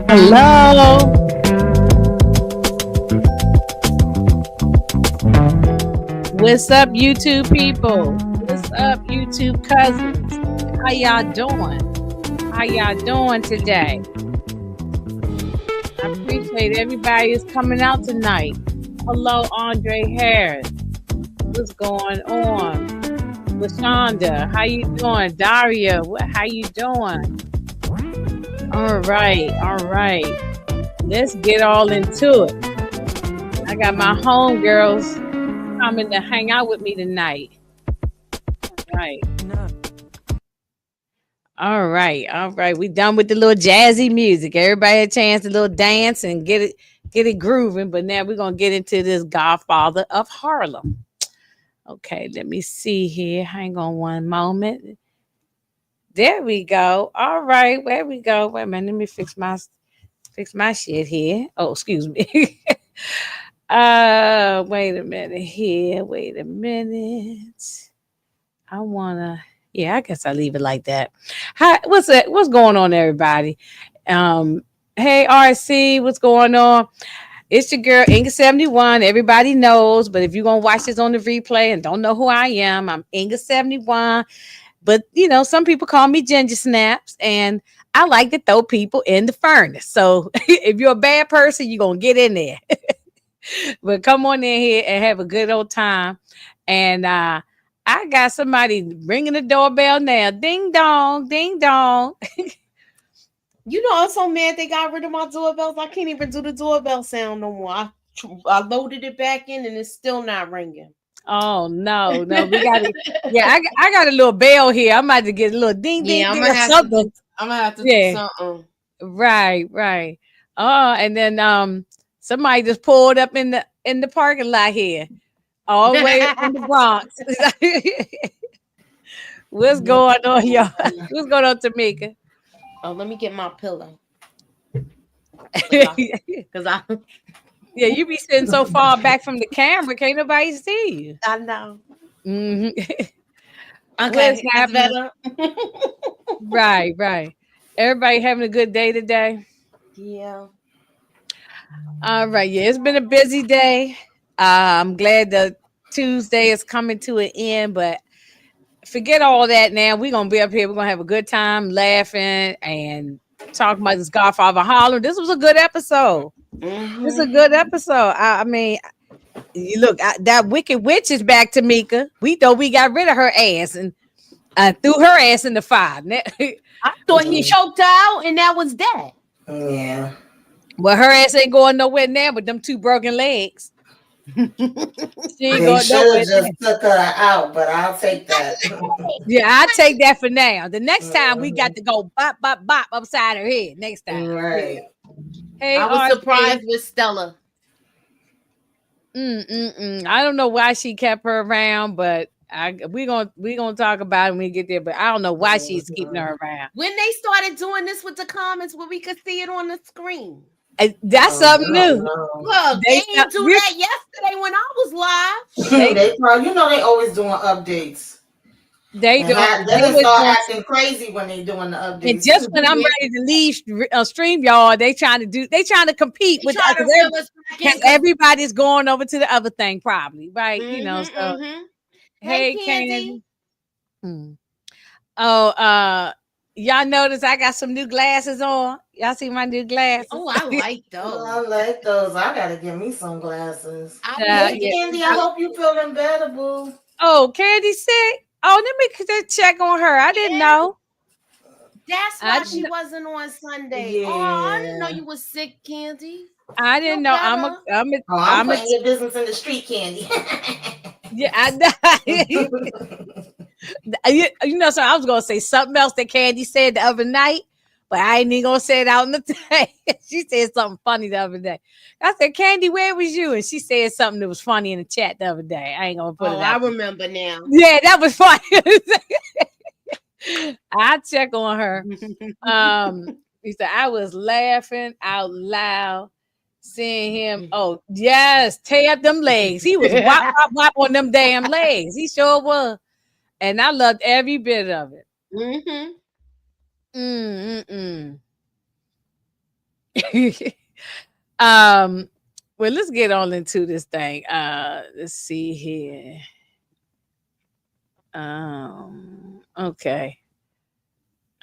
Hello. What's up, YouTube people? What's up, YouTube cousins? How y'all doing? How y'all doing today? I appreciate everybody is coming out tonight. Hello, Andre Harris. What's going on? LaShonda, how you doing? Daria, how you doing? All right. Let's get all into it. I got my homegirls coming to hang out with me tonight. All right. We done with the little jazzy music. Everybody had a chance to little dance and get it grooving. But now we're gonna get into this Godfather of Harlem. Okay, let me see here. Hang on one moment. There we go. All right, where we go. Wait a minute. Let me fix my shit here. Oh, excuse me. Wait a minute here. Wait a minute. I guess I'll leave it like that. Hi, what's going on, everybody? Hey RC, what's going on? It's your girl, Inga71. Everybody knows, but if you're gonna watch this on the replay and don't know who I am, I'm Inga71. But some people call me Ginger Snaps, and I like to throw people in the furnace. So if you're a bad person, you're gonna get in there. But come on in here and have a good old time. And I got somebody ringing the doorbell now. Ding dong, ding dong. I'm so mad they got rid of my doorbells. I can't even do the doorbell sound no more. I loaded it back in and it's still not ringing. Oh no, we got it. Yeah, I got a little bell here. I'm about to get a little ding ding. Yeah, I'm gonna have to do something. Right. Oh, and then somebody just pulled up in the parking lot here, all the way in the Bronx. What's going on, y'all? What's going on, Tamika? Oh, let me get my pillow. Yeah, you be sitting so far back from the camera, can't nobody see you. I know. Mm-hmm. Okay, that's better. Right. Everybody having a good day today? Yeah. All right. Yeah, it's been a busy day. I'm glad the Tuesday is coming to an end, but forget all that now. We're going to be up here. We're going to have a good time laughing and talking about this Godfather of Harlem. This was a good episode. Mm-hmm. This is a good episode. I mean, look, that wicked witch is back, Tamika. We thought we got rid of her ass and threw her ass in the fire. I thought he choked out and that was that. Yeah. Well, her ass ain't going nowhere now with them two broken legs. She ain't going nowhere. Just took her out, but I'll take that. Yeah, I'll take that for now. The next time we got to go bop, bop, bop upside her head. Next time. Right. Hey, I was surprised with Stella. I don't know why she kept her around, but we gonna talk about it when we get there. But I don't know why she's keeping her around. When they started doing this with the comments, where we could see it on the screen, that's something new. Look, they didn't do that yesterday when I was live. They always doing updates. They And don't. then They they was start doing acting crazy when they doing the and updates just too. when I'm Yeah, ready to leave StreamYard, they trying to compete they with try to reel us back in because because everybody's going over to the other thing, probably, right? So Hey, hey, Candy. Candy. Hmm. Oh, y'all notice I got some new glasses on. Y'all see my new glasses? Oh, I like I those. like those. I gotta give me some glasses. I uh, wish Hey they yeah. Candy, I hope you feeling better, boo. Oh, Candy sick. Oh, let me just check on her. I didn't yeah. know. That's I why she didn't. wasn't on Sunday. Oh, I didn't know Yeah. you was sick, Candy. I didn't Feel know. better. Oh, I'm I'm a. putting your business in the street, Candy. Yeah, I know. You know, so I was gonna say something else that Candy said the other night, but I ain't even gonna say it out in the day. She said something funny the other day. I said, Candy, where was you? And she said something that was funny in the chat the other day. I ain't gonna put Oh, it I out there. remember now. Yeah, that was funny. I check on her. He said I was laughing out loud seeing him. Oh yes, tear up them legs. He was wop wop wop on them damn legs. He sure was, and I loved every bit of it. Mm-hmm. Mm, mm, um, well, let's get on into this thing. Let's see here. Okay.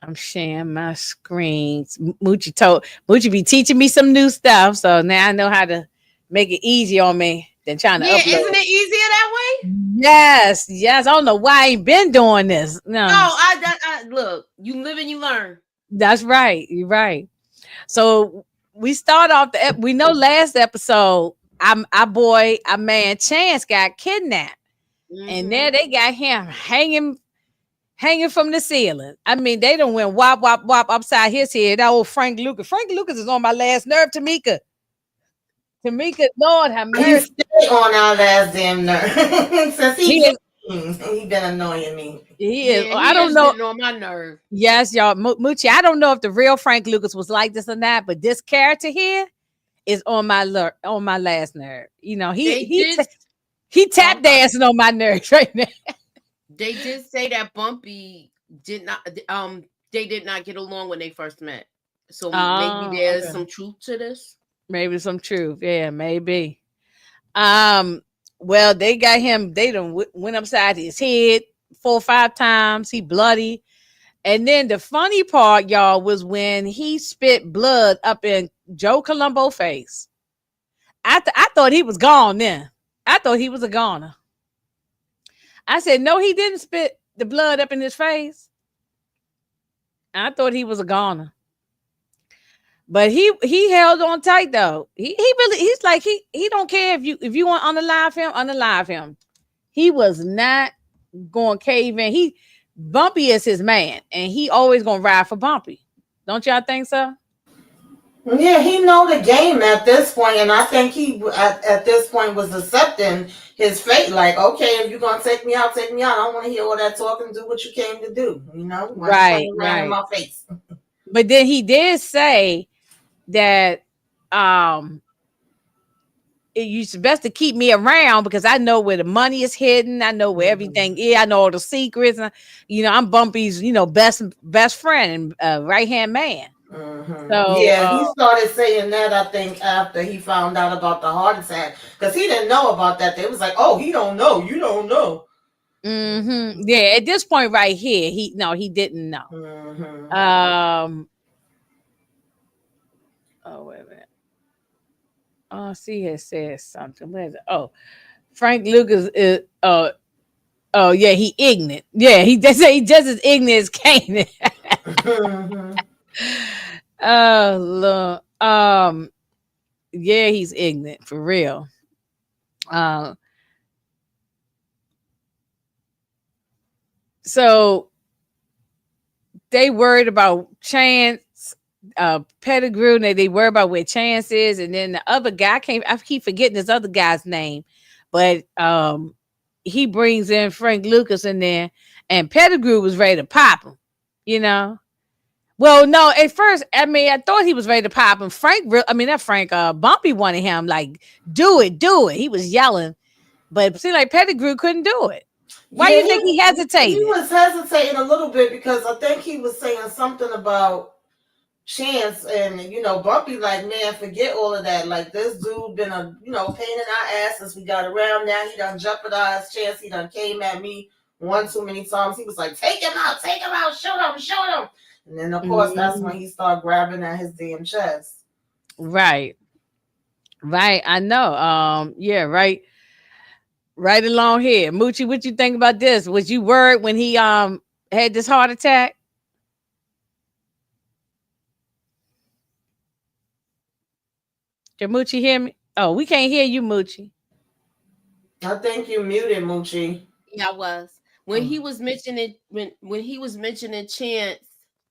I'm sharing my screens. Moochie be teaching me some new stuff, so now I know how to make it easy on me than trying to Yeah, isn't upload. it easier that way? Yes, yes. I don't know why I ain't been doing this. No, No, I look. You live and you learn. that's right. You're right. So we start off we know last episode, our boy, our man Chance got kidnapped. And Mm-hmm. there they got him hanging from the ceiling. I mean, they done went wop, wop, wop upside his head. That old Frank Lucas. Frank Lucas is on my last nerve, Tamika. Tamika, Lord have He mercy. stay on our last damn nerve since He he is, joined. He been annoying me. he is. Yeah, I he don't is know. getting on my nerve. Yes, y'all. Moochie, I don't know if the real Frank Lucas was like this or not, but this character here is on on my last nerve. You know, They did. he tap Um, dancing on my nerves right now. they did say that Bumpy did not. They did not get along when they first met. So maybe Oh, there's okay. some truth to this. Maybe some truth. Yeah, maybe. Um, well, they got him. They done went upside his head 4 or 5 times. He bloody. And then the funny part, y'all, was when he spit blood up in Joe Colombo face. I thought he was gone then. I thought he was a goner. I said, no, he didn't spit the blood up in his face. I thought he was a goner. But he held on tight though. He really he's like he don't care if you want to unalive him. He was not going cave in. Bumpy is his man, and he always gonna ride for Bumpy. Don't y'all think so? Yeah, he know the game at this point, and I think he at this point was accepting his fate. Like, okay, if you're gonna take me out, take me out. I don't want to hear all that talking. Do what you came to do. You know, why you Right, playing around in right. my face? But then he did say that um it's best to keep me around because I know where the money is hidden. I know where everything is. I know all the secrets. And, I'm Bumpy's, best friend and right hand man. So, Yeah, he started saying that I think after he found out about the heart attack because he didn't know about that. They was like, "Oh, he don't know. You don't know." yeah, at this point right here, he didn't know. Mm-hmm. Oh wait a minute. Oh, see, it says something. Where's it? Oh, Frank Lucas is. Oh yeah, he ignorant. Yeah, he just as ignorant as Canaan. Mm-hmm. Oh Lord. Yeah, he's ignorant for real. Uh, so they worried about Chance, Pettigrew, and they worried about where Chance is, and then the other guy I keep forgetting this other guy's name, but he brings in Frank Lucas in there, and Pettigrew was ready to pop him, you know. Well, no, at first, I mean, I thought he was ready to pop him. Not Frank, Bumpy wanted him, like, do it. He was yelling, but it seemed like Pettigrew couldn't do it. Why Yeah, you think he he hesitated? was hesitating a little bit because I think he was saying something about Chance, and Bumpy like, man, forget all of that. Like, this dude been a pain in our ass since we got around. Now he done jeopardized Chance. He done came at me one too many times. He was like, take him out, shoot him. And then of course that's Mhm. when he started grabbing at his damn chest. Right. Right. I know. Yeah, right. Right along here. Moochie, what you think about this? Was you worried when he had this heart attack? Can Moochie hear me? Oh, we can't hear you, Moochie. I think you muted, Moochie. Yeah, I was. When he was mentioning when he was mentioning Chance,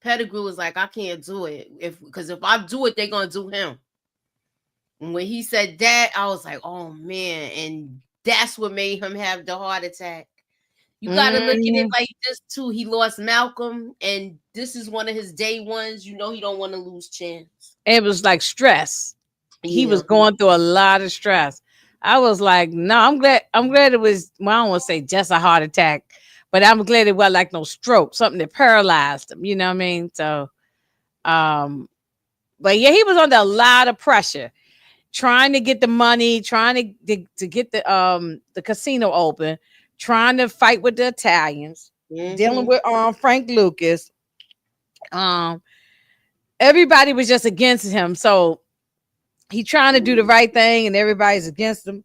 Pettigrew was like, I can't do it. If I do it, they're gonna do him. And when he said that, I was like, oh man. And that's what made him have the heart attack. You gotta look at it Mhm. like this too. He lost Malcolm, and this is one of his day ones. You know he don't want to lose Chance. It was like stress. He was Yeah. going through a lot of stress. I was like, no, I'm glad it was, well, I don't want to say just a heart attack, but I'm glad it wasn't like no stroke, something that paralyzed him. You know what I mean? So um, but yeah, he was under a lot of pressure, trying to get the money, trying to get the casino open, trying to fight with the Italians, dealing Mm-hmm. with Frank Lucas. Um, everybody was just against him. So he trying to do the right thing and everybody's against him.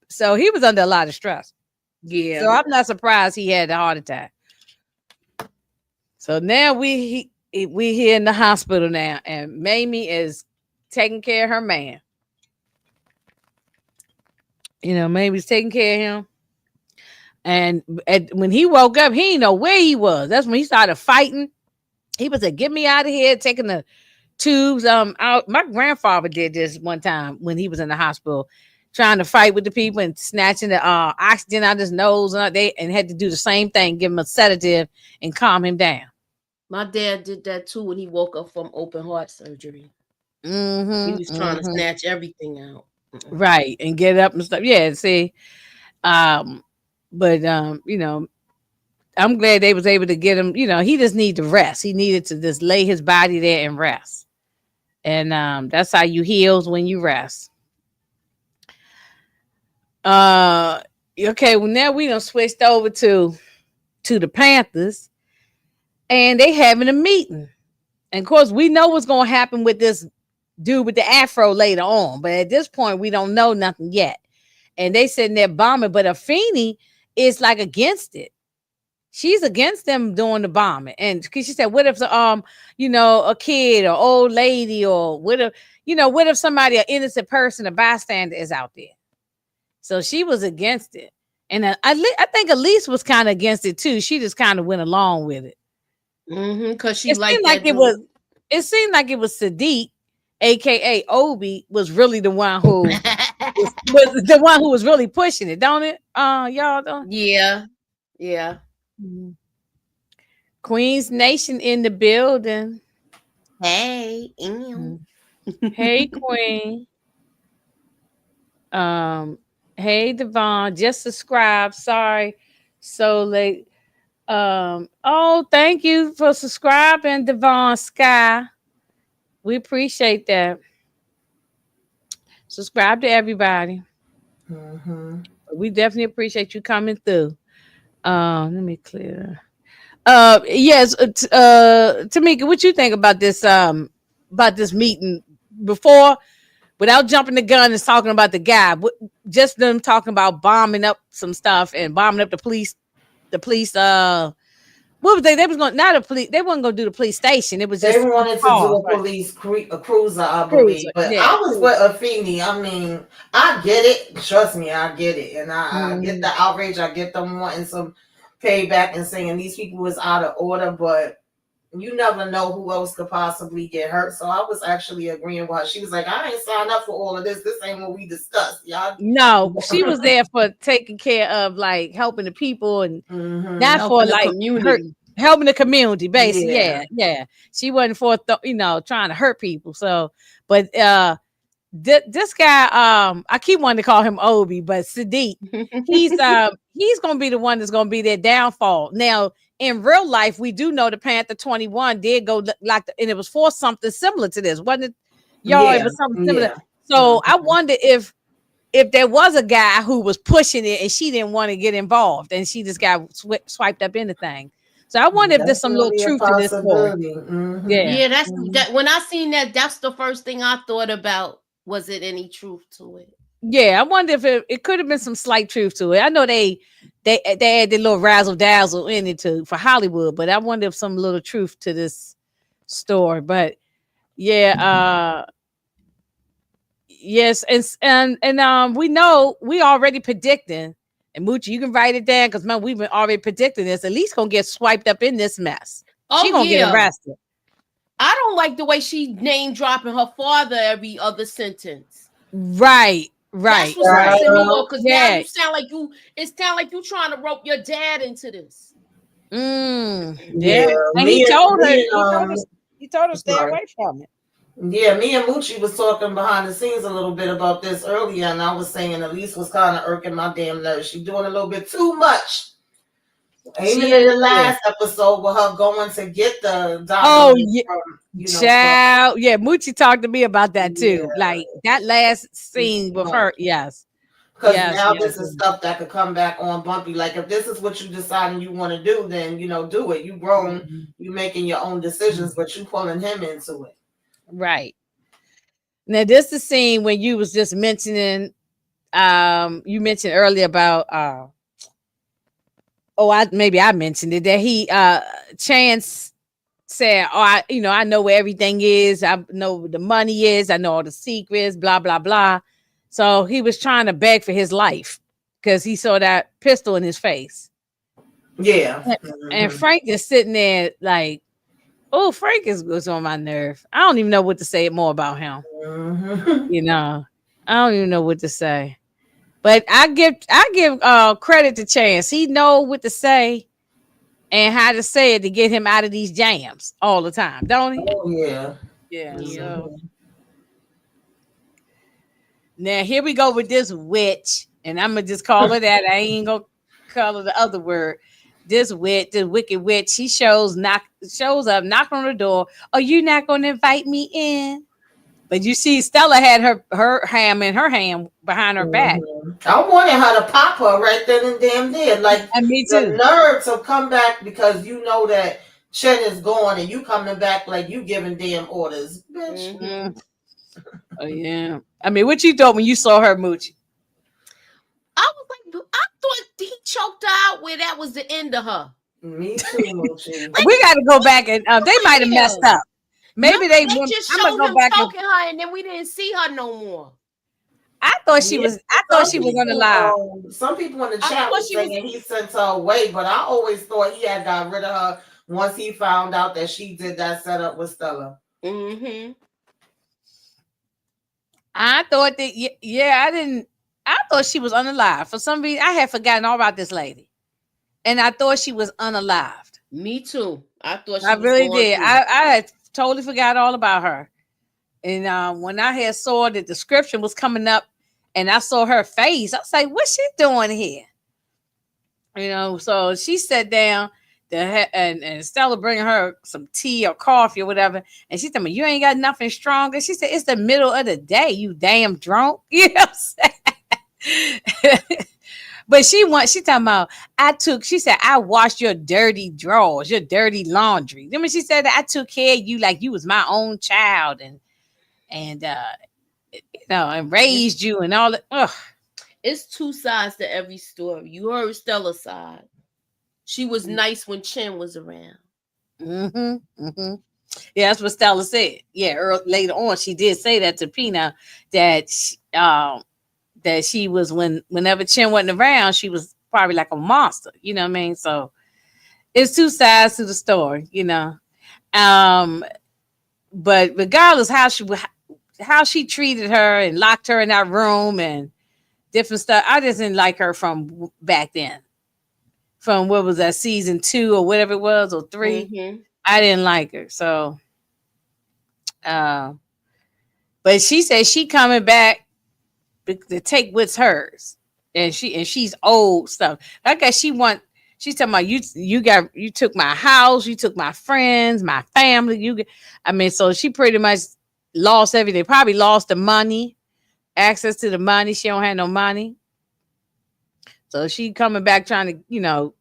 So he was under a lot of stress. So Yeah. I'm not surprised he had a heart attack. So now we here in the hospital now, and Mamie is taking care of her man. Mamie's taking care of him. And when he woke up, he didn't know where he was. That's when he started fighting. He was like, "Get me out of here!" Taking the tubes out. My grandfather did this one time when he was in the hospital, trying to fight with the people and snatching the oxygen out his nose, and had to do the same thing, give him a sedative and calm him down. My dad did that too when he woke up from open heart surgery. He was trying to Mm-hmm. snatch everything out. Right, and get up and stuff. Yeah, see, um, but I'm glad they was able to get him. He just need to rest. He needed to just lay his body there and rest. And that's how you heals, when you rest. Uh, okay. Well, now we done switched over to the Panthers, and they having a meeting. And of course, we know what's gonna happen with this dude with the afro later on, but at this point, we don't know nothing yet. And they sitting there bombing, but Afeni is like against it. She's against them doing the bombing, and because she said, "What if a kid or old lady, or what if somebody, an innocent person, a bystander, is out there?" So she was against it, and I think Elise was kind of against it too. She just kind of went along with it. Mm-hmm. Because she It seemed liked like that it dude. was. It seemed like it was Sadiq, aka Obi, was really the one who was the one who was really pushing it, don't it? Y'all don't. Yeah. Yeah. Mhm. Queens Nation in the building. Hey. Ew. Mhm. Hey, Queen. Um, hey, Devon. Just subscribe. Sorry, so late. Oh, thank you for subscribing, Devon Sky. We appreciate that. Subscribe to everybody. Mm-hmm. We definitely appreciate you coming through. Let me clear. Yes, Tamika, what you think about this meeting before, without jumping the gun and talking about the guy, just them talking about bombing up some stuff and bombing up the police. What was they was going, not a police. They wasn't going to do the police station. It was They just wanted to do cars, a right? a cruiser, I Cruiser, believe. But yeah, I was cruiser. with Afeni. I mean, I get it. Trust me, I get it. And I get the Mhm. outrage. I get them wanting some payback and saying these people was out of order. But you never know who else could possibly get hurt. So I was actually agreeing with her. She was like, I ain't signed up for all of this. This ain't what we discussed. Y'all. No, she was there for taking care of, like, helping the people, and not Mm-hmm. for Helping the like hurt, community. helping the community, basically. Yeah. Yeah, yeah. She wasn't for trying to hurt people. So, but this guy, I keep wanting to call him Obi, but Sadiq, he's gonna be the one that's gonna be their downfall. Now, in real life, we do know the Panther 21 did go and it was for something similar to this, wasn't it? Y'all, it Yeah, was something similar. yeah. So I wonder if there was a guy who was pushing it and she didn't want to get involved and she just got swiped up in the thing. So I wonder if there's some little Definitely a truth to this story. possibility. Hmm. Yeah. Yeah, that's Hmm. that. When I seen that, that's the first thing I thought about. Was it any truth to it? Yeah, I wonder if it could have been some slight truth to it. I know they had their little razzle dazzle in it for Hollywood, but I wonder if some little truth to this story. But yeah, yes, and we know we already predicting. And Moochie, you can write it down because man, we've been already predicting this. At least gonna get swiped up in this mess. She Oh gonna get yeah. arrested. I don't like the way she name dropping her father every other sentence. Right, That's right, what's right. pissing me off. Because now Yeah. you sound like you. It sound like you trying to rope your dad into this. Yeah. Yeah, And he told her, he told her stay sorry. away from it. Yeah, me and Moochie was talking behind the scenes a little bit about this earlier, and I was saying Elise was kind of irking my damn nerves. She's doing a little bit too much. Even in She the is. last episode with her going to get the Oh documents yeah. from, from Child. Yeah, Moochie talked to me about that yeah, too. Like that last it's scene too with her. much. Yes. Because Yes. now Yes. this is stuff that could come back on bumpy. Like if this is what you decide and you want to do, then do it. You grown, Mhm. you making your own decisions, but you pulling him into it. Right. Now this is the scene when you was just mentioning you mentioned earlier about maybe I mentioned it that he Chance said, "Oh, I know where everything is. I know where the money is. I know all the secrets. Blah blah blah." So he was trying to beg for his life because he saw that pistol in his face. Yeah. And Hmm. Frank is sitting there like, "Oh, Frank is on my nerve. I don't even know what to say more about him. Hmm. You know, I don't even know what to say." But I give credit to Chance. He know what to say and how to say it to get him out of these jams all the time, don't he? Oh yeah. Yeah. Yeah. So now here we go with this witch, and I'm gonna just call her that. I ain't gonna call her the other word. This witch, the wicked witch, she shows up, knocking on the door. Are you not gonna invite me in? But you see, Stella had her ham in her hand behind her back, I wanted her to pop her right then and damn there. Like and me the too. nerve to come back because you know that Chen is gone and you coming back like you giving damn orders. Bitch. Mm-hmm. Mm. Oh yeah. I mean, what you thought when you saw her, Moochie? I was like, I thought he choked her out where that was the end of her. Me too, Moochie. Like, We got to go back and they what might have the messed hell? up. No, Maybe they. they just I'm gonna showed go him back and. choking her, and then we didn't see her no more. I thought she Yeah, was. I thought she was on the live. some people in the I chat thought was she was. saying he sent her away, but I always thought he had got rid of her once he found out that she did that setup with Stella. Mm-hmm. I thought that. Yeah, I didn't. I thought she was unalive. For some reason, I had forgotten all about this lady, and I thought she was unalived. Me too. I thought I she was really going did. too. I had totally forgot all about her. And when I had saw the description was coming up, and I saw her face, I was like, "What's she doing here?" So she sat down and Stella bringing her some tea or coffee or whatever. And she told me, "You ain't got nothing stronger." She said, "It's the middle of the day, you damn drunk." You know what I'm saying? But she talking about, she said, "I washed your dirty drawers, your dirty laundry." Then when she said that I took care of you like you was my own child and and raised you and all that. Ugh. It's two sides to every story. You heard Stella's side. She was nice when Chen was around. Mm-hmm. Mm-hmm. Yeah, that's what Stella said. Yeah, later on, she did say that to Pina that she was whenever Chen wasn't around, she was probably like a monster. You know what I mean? So it's two sides to the story. Um, but regardless how she treated her and locked her in that room and different stuff, I just didn't like her from back then. From what was that, season 2 or whatever it was, or 3? Mm-hmm. I didn't like her. So, but But she said she coming back to take what's hers, and she's old stuff. I guess she want. She's talking about you took my house, you took my friends, my family. I mean, so she pretty much lost everything. Probably lost the money, access to the money. She don't have no money, so she coming back trying to,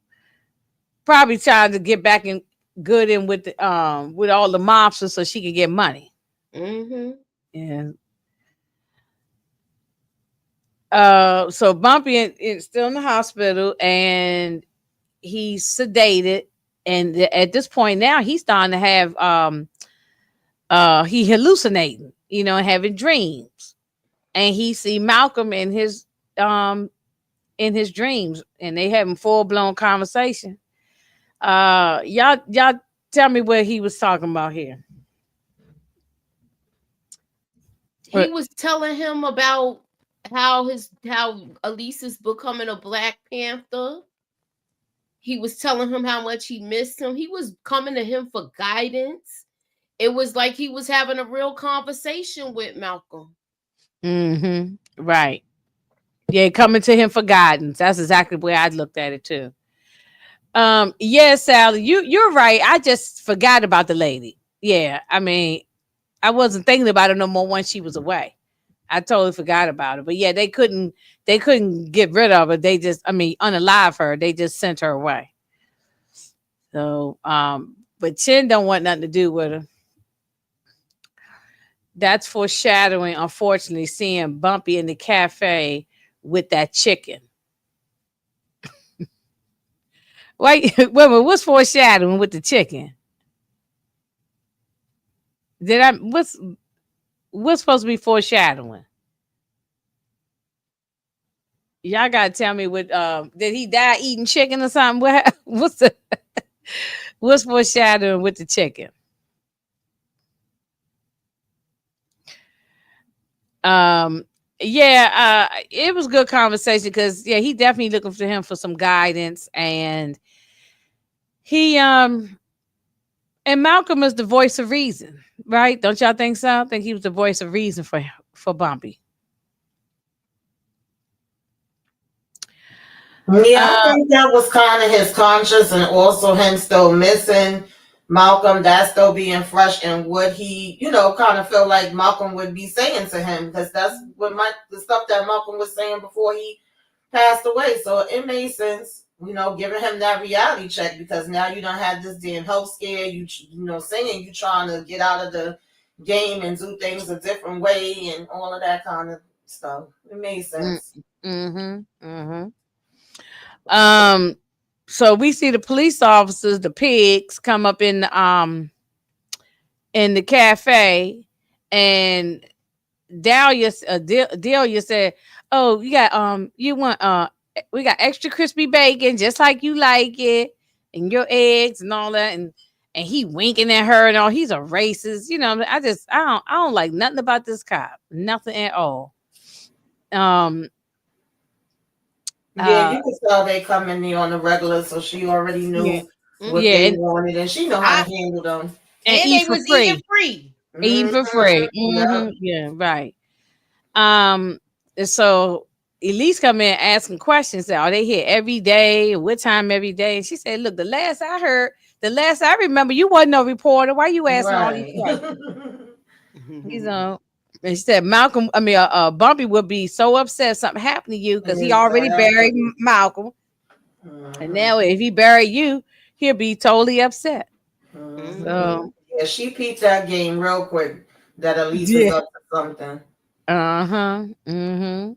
probably trying to get back in good in with all the mobsters so she can get money. Mm-hmm. And so Bumpy is still in the hospital, and he's sedated, and at this point now he's starting to have he hallucinating, and having dreams, and he see Malcolm in his dreams, and they having full-blown conversation. Y'all tell me what he was talking about here. He was telling him about how Elise is becoming a Black Panther. He was telling him how much he missed him. He was coming to him for guidance. It was like he was having a real conversation with Malcolm. Mm-hmm. Right. Yeah, coming to him for guidance. That's exactly the way I looked at it too. Yeah, Sally, you're right. I just forgot about the lady. Yeah, I mean, I wasn't thinking about her no more once she was away. I totally forgot about her. But yeah, they couldn't get rid of her. They just, unalive her. They just sent her away. So, but Chin don't want nothing to do with her. That's foreshadowing, unfortunately, seeing Bumpy in the cafe with that chicken. Wait, what's foreshadowing with the chicken? What's supposed to be foreshadowing? Y'all gotta tell me what did he die eating chicken or something? What's foreshadowing with the chicken? It was good conversation because he definitely looking for him for some guidance, and and Malcolm is the voice of reason, right? Don't y'all think so? I think he was the voice of reason for Bumpy. Yeah, I think that was kind of his conscience, and also him still missing Malcolm. That still being fresh, and what he, kind of felt like Malcolm would be saying to him, because that's what the stuff that Malcolm was saying before he passed away. So it made sense, giving him that reality check, because now you don't have this damn health scare. Saying you trying to get out of the game and do things a different way and all of that kind of stuff. It made sense. Mm-hmm. Mm-hmm. So we see the police officers, the pigs, come up in the cafe, and Delia said, "Oh, you got you want we got extra crispy bacon, just like you like it, and your eggs and all that." And he winking at her and all. He's a racist, I don't like nothing about this cop, nothing at all. Yeah, you can tell they come in there on the regular, so she already knew what they wanted, and she know how to handle them. And they was eating free. Eating for free. Mm-hmm. Yeah, right. So Elise come in asking questions. Say, are they here every day? What time every day? And she said, look, the last I remember, you wasn't no reporter. Why you asking all these questions? And she said, Bumpy would be so upset if something happened to you, because he already buried Malcolm. And now if he buried you, he'll be totally upset. So she peeped that game real quick, that Elise is up to something. Mm-hmm.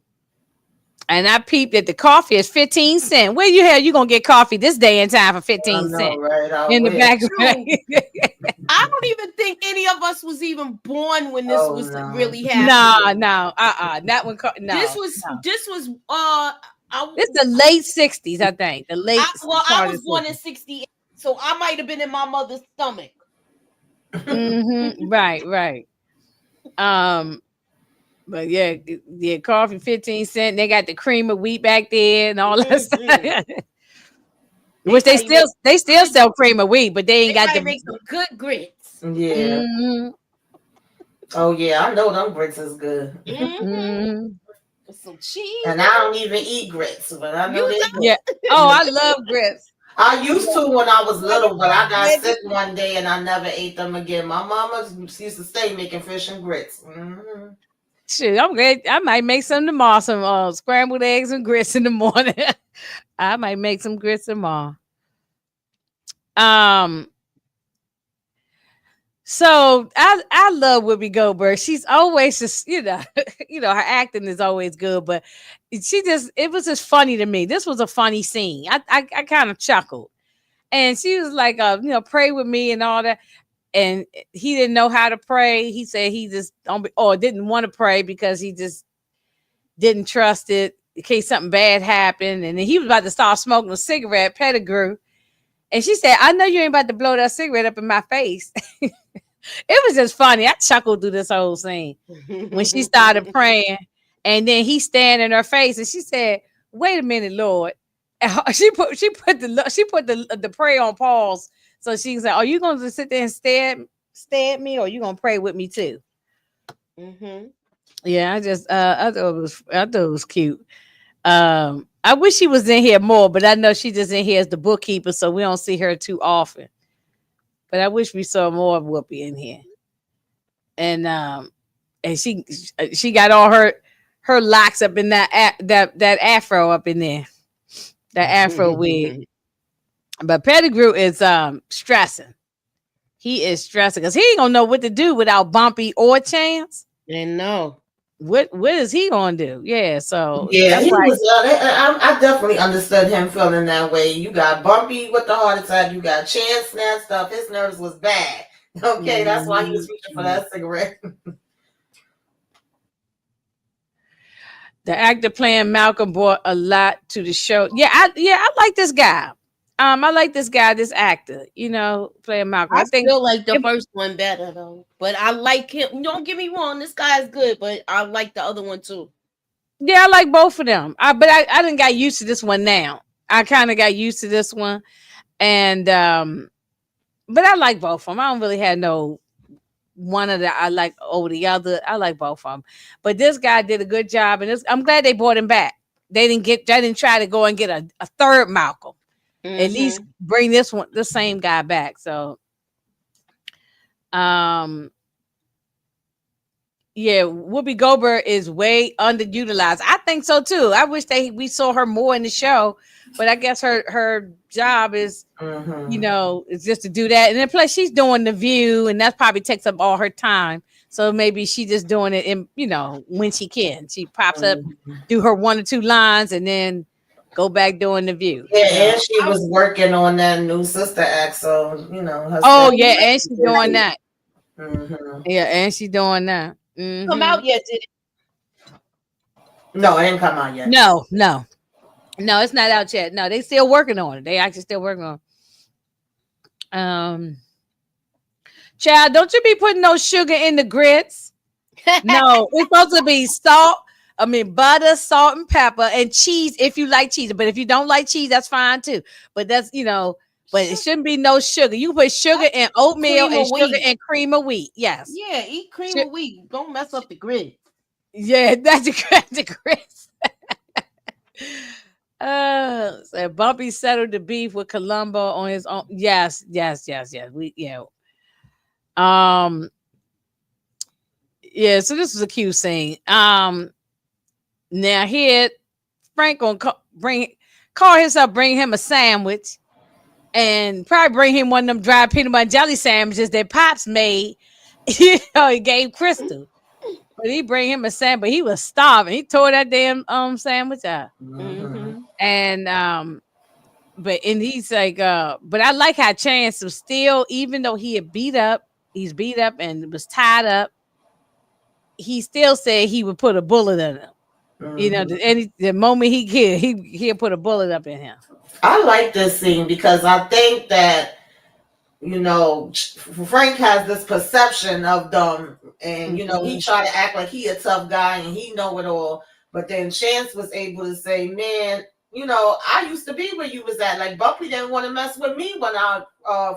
And I peeped that the coffee is 15 cents. Where you gonna get coffee this day and time for 15 cents? Right, in the background. I don't even think any of us was even born when this was really happening. No. Not when. No. This was. It's the late 60s, I think. The late. I was born in 68, so I might have been in my mother's stomach. Mm-hmm. Right. But yeah, coffee 15 cents. They got the cream of wheat back there and all that stuff. Which they still sell cream of wheat, but they ain't got to make some good grits. Yeah. Oh yeah, I know them grits is good. Mm-hmm. Mm, With some cheese And in I it. don't even eat grits, but I know You they yeah. good. Oh, I love grits. I used to when I was never little, but I tried got it. sick one day and I never ate them again. My mama used to stay making fish and grits. Shoot, I'm great. I might make some tomorrow. Some scrambled eggs and grits in the morning. I might make some grits tomorrow. Um, so I love Whoopi Goldberg. She's always just her acting is always good, but it was just funny to me. This was a funny scene. I kind of chuckled, and she was like, pray with me and all that. And he didn't know how to pray. He said he just or didn't want to pray because he just didn't trust it in case something bad happened. And then he was about to start smoking a cigarette, Pettigrew. And she said, I know you ain't about to blow that cigarette up in my face. It was just funny. I chuckled through this whole scene when she started praying. And then he stand in her face and she said, wait a minute, Lord. And she put the prayer on pause. So she said, are you gonna sit there and stare at me, or are you gonna pray with me too? Mm-hmm. Yeah, I thought it was cute. I wish she was in here more, but I know she just in here as the bookkeeper, so we don't see her too often. But I wish we saw more of Whoopi in here. And she got all her locks up in that afro up in there, that afro wig. But Pettigrew is stressing. He is stressing because he ain't gonna know what to do without Bumpy or Chance. And no. What is he gonna do? Yeah, so Yeah, that's he why. was. I definitely understood him feeling that way. You got Bumpy with the heart attack. You got Chance snatched up. His nerves was bad. Okay, that's why he was reaching for Mhm. that cigarette. The actor playing Malcolm brought a lot to the show. I like this guy. I like this guy, this actor. Playing Malcolm. I I think. still like the first one better though. But I like him. Don't get me wrong, this guy is good, but I like the other one too. Yeah, I like both of them. But I didn't got used to this one now. I kind of got used to this one, and but I like both of them. I don't really have no one of the I like over the other. I like both of them. But this guy did a good job, and I'm glad they brought him back. They didn't try to go and get a third Malcolm. At least Mm-hmm. bring the same guy back. So um yeah, Whoopi Goldberg is way underutilized. I think so too. I wish we saw her more in the show, but I guess her job is, Mm-hmm. is just to do that. And then plus she's doing the View, and that probably takes up all her time. So maybe she just doing it in, when she can. She pops up, Mm-hmm. do her one or two lines, and then go back doing the View. Yeah, So, and she was working on that new Sister Act, so her oh schedule yeah, Mhm. and was she's doing busy. that. Mm-hmm. Yeah, and she's doing that. Come Hmm. out yet, did it? No, it didn't come out yet. No, no, no, it's not out yet. No, they still working on it. They actually still working on it. Child, don't you be putting no sugar in the grits. No, it's supposed to be salt. I mean, butter, salt, and pepper, and cheese if you like cheese. But if you don't like cheese, that's fine too. But but it shouldn't be no sugar. You can put sugar That's in oatmeal cream and of sugar wheat. and cream of wheat. Yes. Yeah, eat cream Su- of wheat. Don't mess up the grits. yeah, that's the grits. So Bumpy settled the beef with Columbo on his own. Yes, yes, yes, yes. Um, yeah. So this was a cute scene. Now here Frank gonna call himself, bring him a sandwich, and probably bring him one of them dry peanut butter and jelly sandwiches that Pops made. He gave Crystal, but he bring him a sandwich. He was starving. He tore that damn sandwich out, Mm-hmm. Mm-hmm. and and he's like, but I like how Chance was still, even though he's beat up and was tied up, he still said he would put a bullet in him. Mm-hmm. The moment he could, he'll put a bullet up in him. I like this scene because I think that Frank has this perception of them, and he Mhm. try to act like he a tough guy and he know it all. But then Chance was able to say, "Man, I used to be where you was at. Like Bumpy didn't want to mess with me when I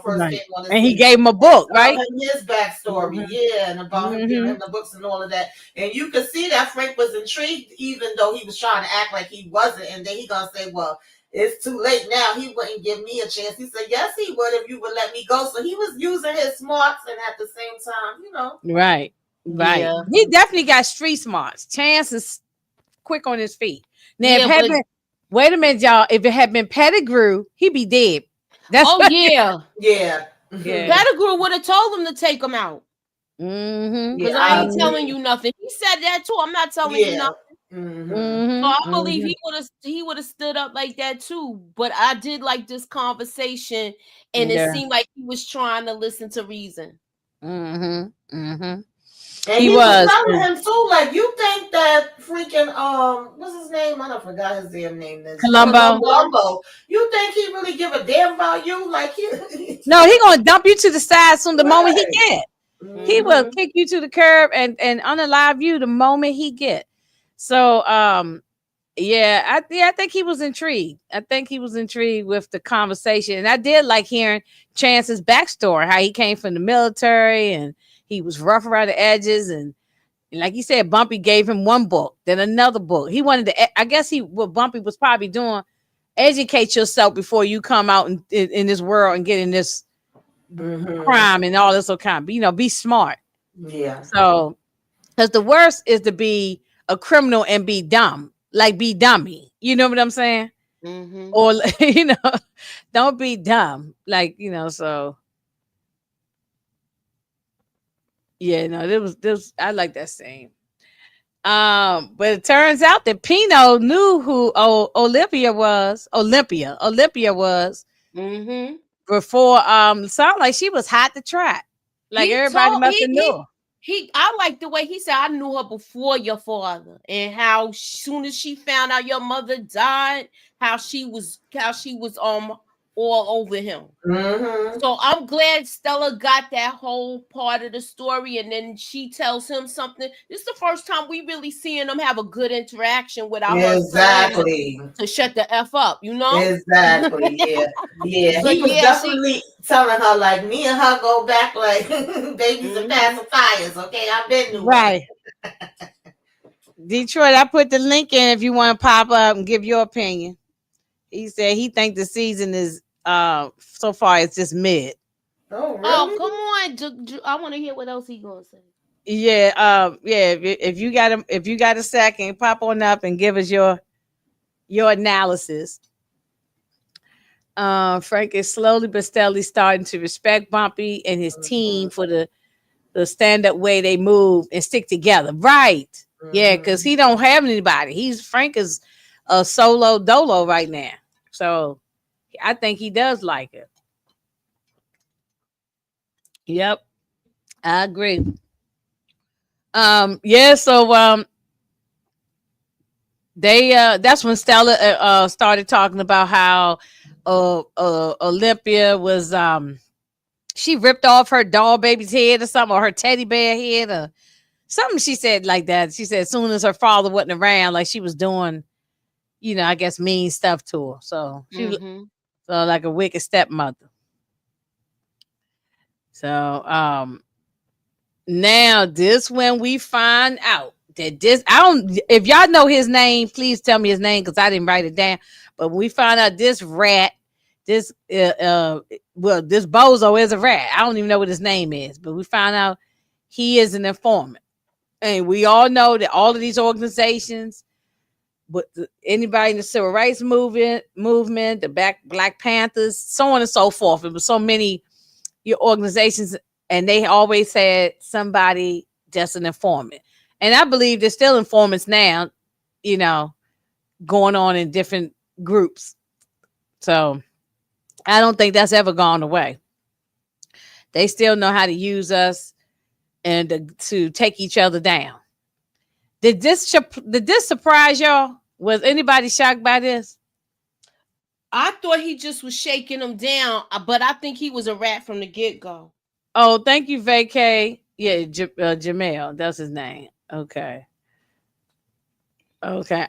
first Right. came on the And he scene. gave him a book, right? His backstory, Mm-hmm. yeah, and about him giving Mm-hmm. him the books and all of that. And you could see that Frank was intrigued, even though he was trying to act like he wasn't. And then he gonna say, "Well, it's too late now. He wouldn't give me a chance." He said, "Yes, he would if you would let me go." So he was using his smarts, and at the same time. Right. Right. Yeah. He definitely got street smarts. Chance is quick on his feet. Now, if Yeah, it had but been, wait a minute, y'all. If it had been Pettigrew, he'd be dead. That's oh what. yeah. Yeah. Yeah. Pettigrew would have told him to take him out. Mm-hmm. Because Yeah, I I ain't Mm-hmm. telling agree. you nothing. He said that too. I'm not telling you Yeah. nothing. Mm-hmm. So I Mm-hmm. believe Mm-hmm. he would have stood up like that too. But I did like this conversation, and it Yeah. seemed like he was trying to listen to reason. Mm-hmm. Mm-hmm. And He he was was telling too. him too, like, you think that freaking what's his name? I don't forgot his damn name. This Columbo. Columbo. Columbo. You think he really give a damn about you? Like No, he gonna dump you to the side soon. The moment he right. get, he will Mm-hmm. Mm-hmm. kick you to the curb and unalive you the moment he get. So yeah, I think he was intrigued. I think he was intrigued with the conversation, and I did like hearing Chance's backstory, how he came from the military and he was rough around the edges, and like you said, Bumpy gave him one book, then another book. He wanted to. I guess what Bumpy was probably doing, educate yourself before you come out in this world and get in this Mm-hmm. crime and all this kind. Be smart. Yeah. So, because the worst is to be a criminal and be dumb, like be dummy. You know what I'm saying? Mm-hmm. Or don't be dumb, So yeah, no, this. I like that scene. But it turns out that Pino knew who Olympia was. Olympia was Mm-hmm. before. Sound like she was hot to trap. Like He everybody told must have knew. he I like the way he said I knew her before your father, and how soon as she found out your mother died, how she was all over him. Mm-hmm. So I'm glad Stella got that whole part of the story, and then she tells him something. This is the first time we really seeing them have a good interaction without her telling him Exactly. to shut the F up, you know? Exactly. Yeah. Yeah. So He was yeah, she definitely telling her, like, me and her go back like babies and hmm pacifiers. Okay, I've been knew her. Right. Detroit, I put the link in if you want to pop up and give your opinion. He said he think the season is so far it's just mid. Oh, oh really? come on. I want to hear what else he gonna say. Yeah, yeah. If you got a second, pop on up and give us your analysis. Frank is slowly but steadily starting to respect Bumpy and his team for the stand up way they move and stick together. Right? Yeah, because Mm-hmm. he don't have anybody. Frank is a solo dolo right now. So I think he does like it. Yep, I agree. Yeah. So they that's when Stella started talking about how Olympia was she ripped off her doll baby's head or something, or her teddy bear head or something. She said like that. She said as soon as her father wasn't around, like she was doing, I guess mean stuff to her. So Mm-hmm. so like a wicked stepmother. So now this when we find out that this I don't if y'all know his name, please tell me his name because I didn't write it down. But when we find out this rat, this well, this bozo is a rat. I don't even know what his name is, but we found out he is an informant. And we all know that all of these organizations, but anybody in the civil rights movement, the Black Panthers, so on and so forth. It was so many your organizations, and they always had somebody just an informant. And I believe there's still informants now, you know, going on in different groups. So I don't think that's ever gone away. They still know how to use us and to take each other down. Did this surprise y'all? Was anybody shocked by this? I thought he just was shaking him down, but I think he was a rat from the get go. Oh, thank you, Vacay. Yeah, Jamel, that's his name. Okay. Okay.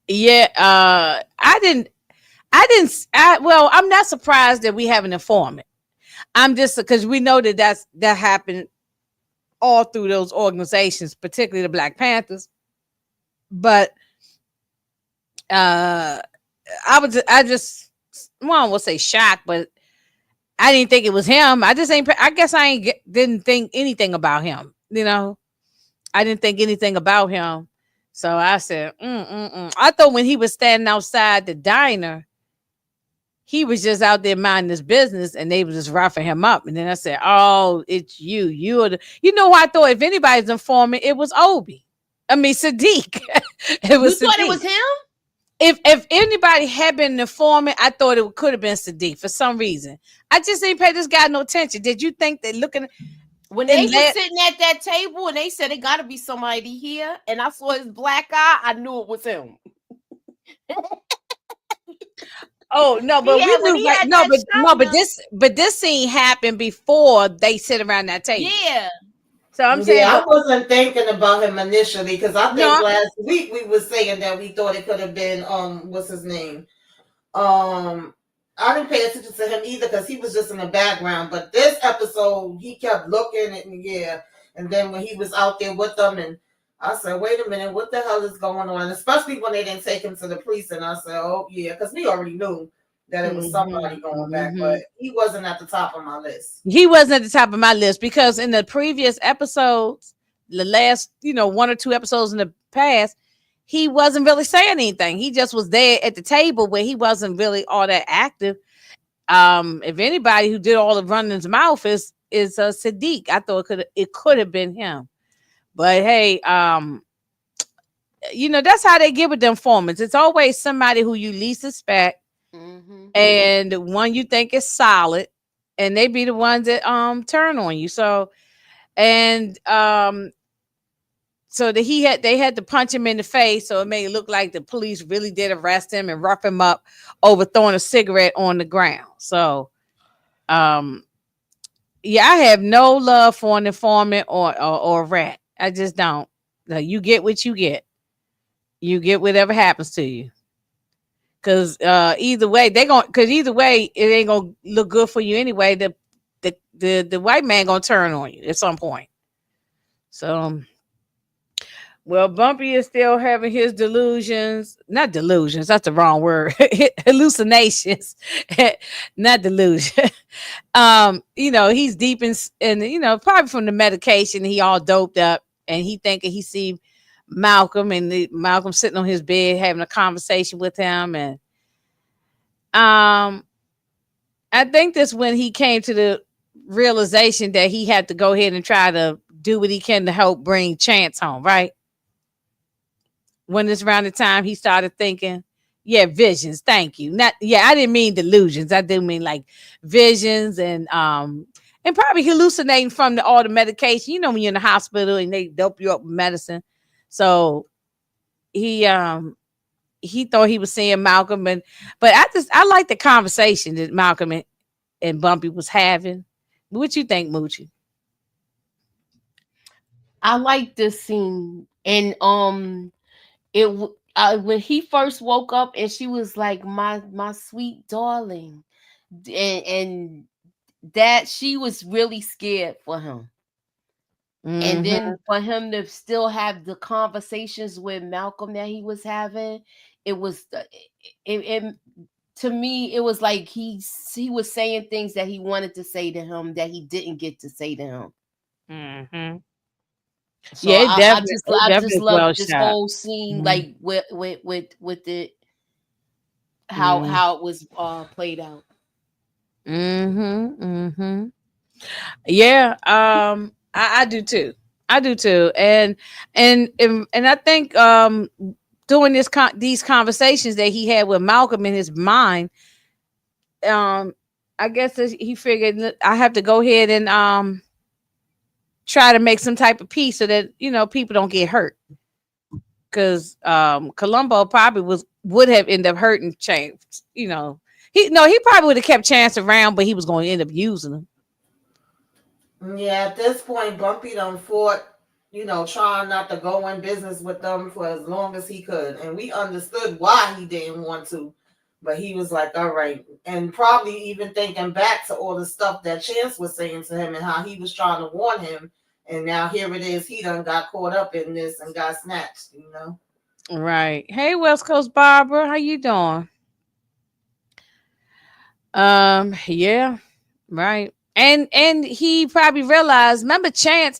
Yeah, well, I'm not surprised that we have an informant. I'm just because we know that happened all through those organizations, particularly the Black Panthers. But uh I just well, I will say shocked, but I didn't think it was him. I just ain't. I guess I ain't didn't think anything about him. I didn't think anything about him. So I said, I thought when he was standing outside the diner, he was just out there minding his business, and they was just roughing him up. And then I said, "Oh, it's you. You are the." You know, who I thought if anybody's informant, it was Obi. I mean Sadiq. It You was thought it Sadiq. was him? If anybody had been an informant, I thought it could have been Sadiq for some reason. I just ain't pay this guy no attention. Did you think that looking When they and was let sitting at that table and they said it got to be somebody here, and I saw his black eye, I knew it was him. oh no, but we When knew he right had no, that but no, but shoulder, this scene happened before they sit around that table. yeah. So I'm saying, Yeah, I but wasn't thinking about him initially because I think no, last week we were saying that we thought it could have been what's his name? Um I didn't pay attention to him either because he was just in the background. But this episode he kept looking and yeah. And then when he was out there with them and I said, wait a minute, what the hell is going on? Especially when they didn't take him to the police and I said, oh yeah, because we already knew that it was hmm somebody going back, but he wasn't at the top of my list. he wasn't at the top of my list because in the previous episodes, the last, one or two episodes in the past, he wasn't really saying anything. He just was there at the table where he wasn't really all that active. If anybody who did all the running his mouth is Sadiq. I thought it could have been him. But hey, that's how they get with them informants. It's always somebody who you least suspect Mm-hmm. and the one you think is solid, and they be the ones that turn on you. So and so that they had to punch him in the face, so it made it look like the police really did arrest him and rough him up over throwing a cigarette on the ground. So um yeah, I have no love for an informant or a rat. I just don't. You get what you get. You get whatever happens to you. Cause either way, either way, it ain't gonna look good for you anyway. The white man gonna turn on you at some point. So well, Bumpy is still having his delusions. Not delusions, that's the wrong word. Hallucinations. Not delusion. He's deep in probably from the medication, he all doped up and he thinking he see Malcolm and Malcolm sitting on his bed having a conversation with him. And I think that's when he came to the realization that he had to go ahead and try to do what he can to help bring Chance home, right? When it's around the time he started thinking, yeah, visions. Thank you. Not, yeah, I didn't mean delusions. I didn't mean like visions and probably hallucinating from all the medication. You know, when you're in the hospital and they dope you up with medicine. So he thought he was seeing Malcolm, but I like the conversation that Malcolm and Bumpy was having. What you think, Moochie? I like this scene, and when he first woke up, and she was like, my sweet darling, and that she was really scared for him. And Mm-hmm. then for him to still have the conversations with Malcolm that he was having, it was it to me it was like he was saying things that he wanted to say to him that he didn't get to say to him. Mm-hmm. So Yeah, it I definitely just is love well this shot. whole scene, Mm-hmm. like with it, Mm-hmm. how it was played out. Mm-hmm. Mm-hmm. Yeah, I do too. I do too, and I think doing these conversations that he had with Malcolm in his mind, um, I guess he figured I have to go ahead and try to make some type of peace so that people don't get hurt, because Columbo probably would have ended up hurting Chance. He probably would have kept Chance around, but he was going to end up using him. Yeah, at this point, Bumpy done fought trying not to go in business with them for as long as he could. And we understood why he didn't want to. But he was like, all right. And probably even thinking back to all the stuff that Chance was saying to him and how he was trying to warn him. And now here it is. He done got caught up in this and got snatched. Right. Hey, West Coast Barbara, how you doing? Yeah, right. And he probably realized, remember Chance,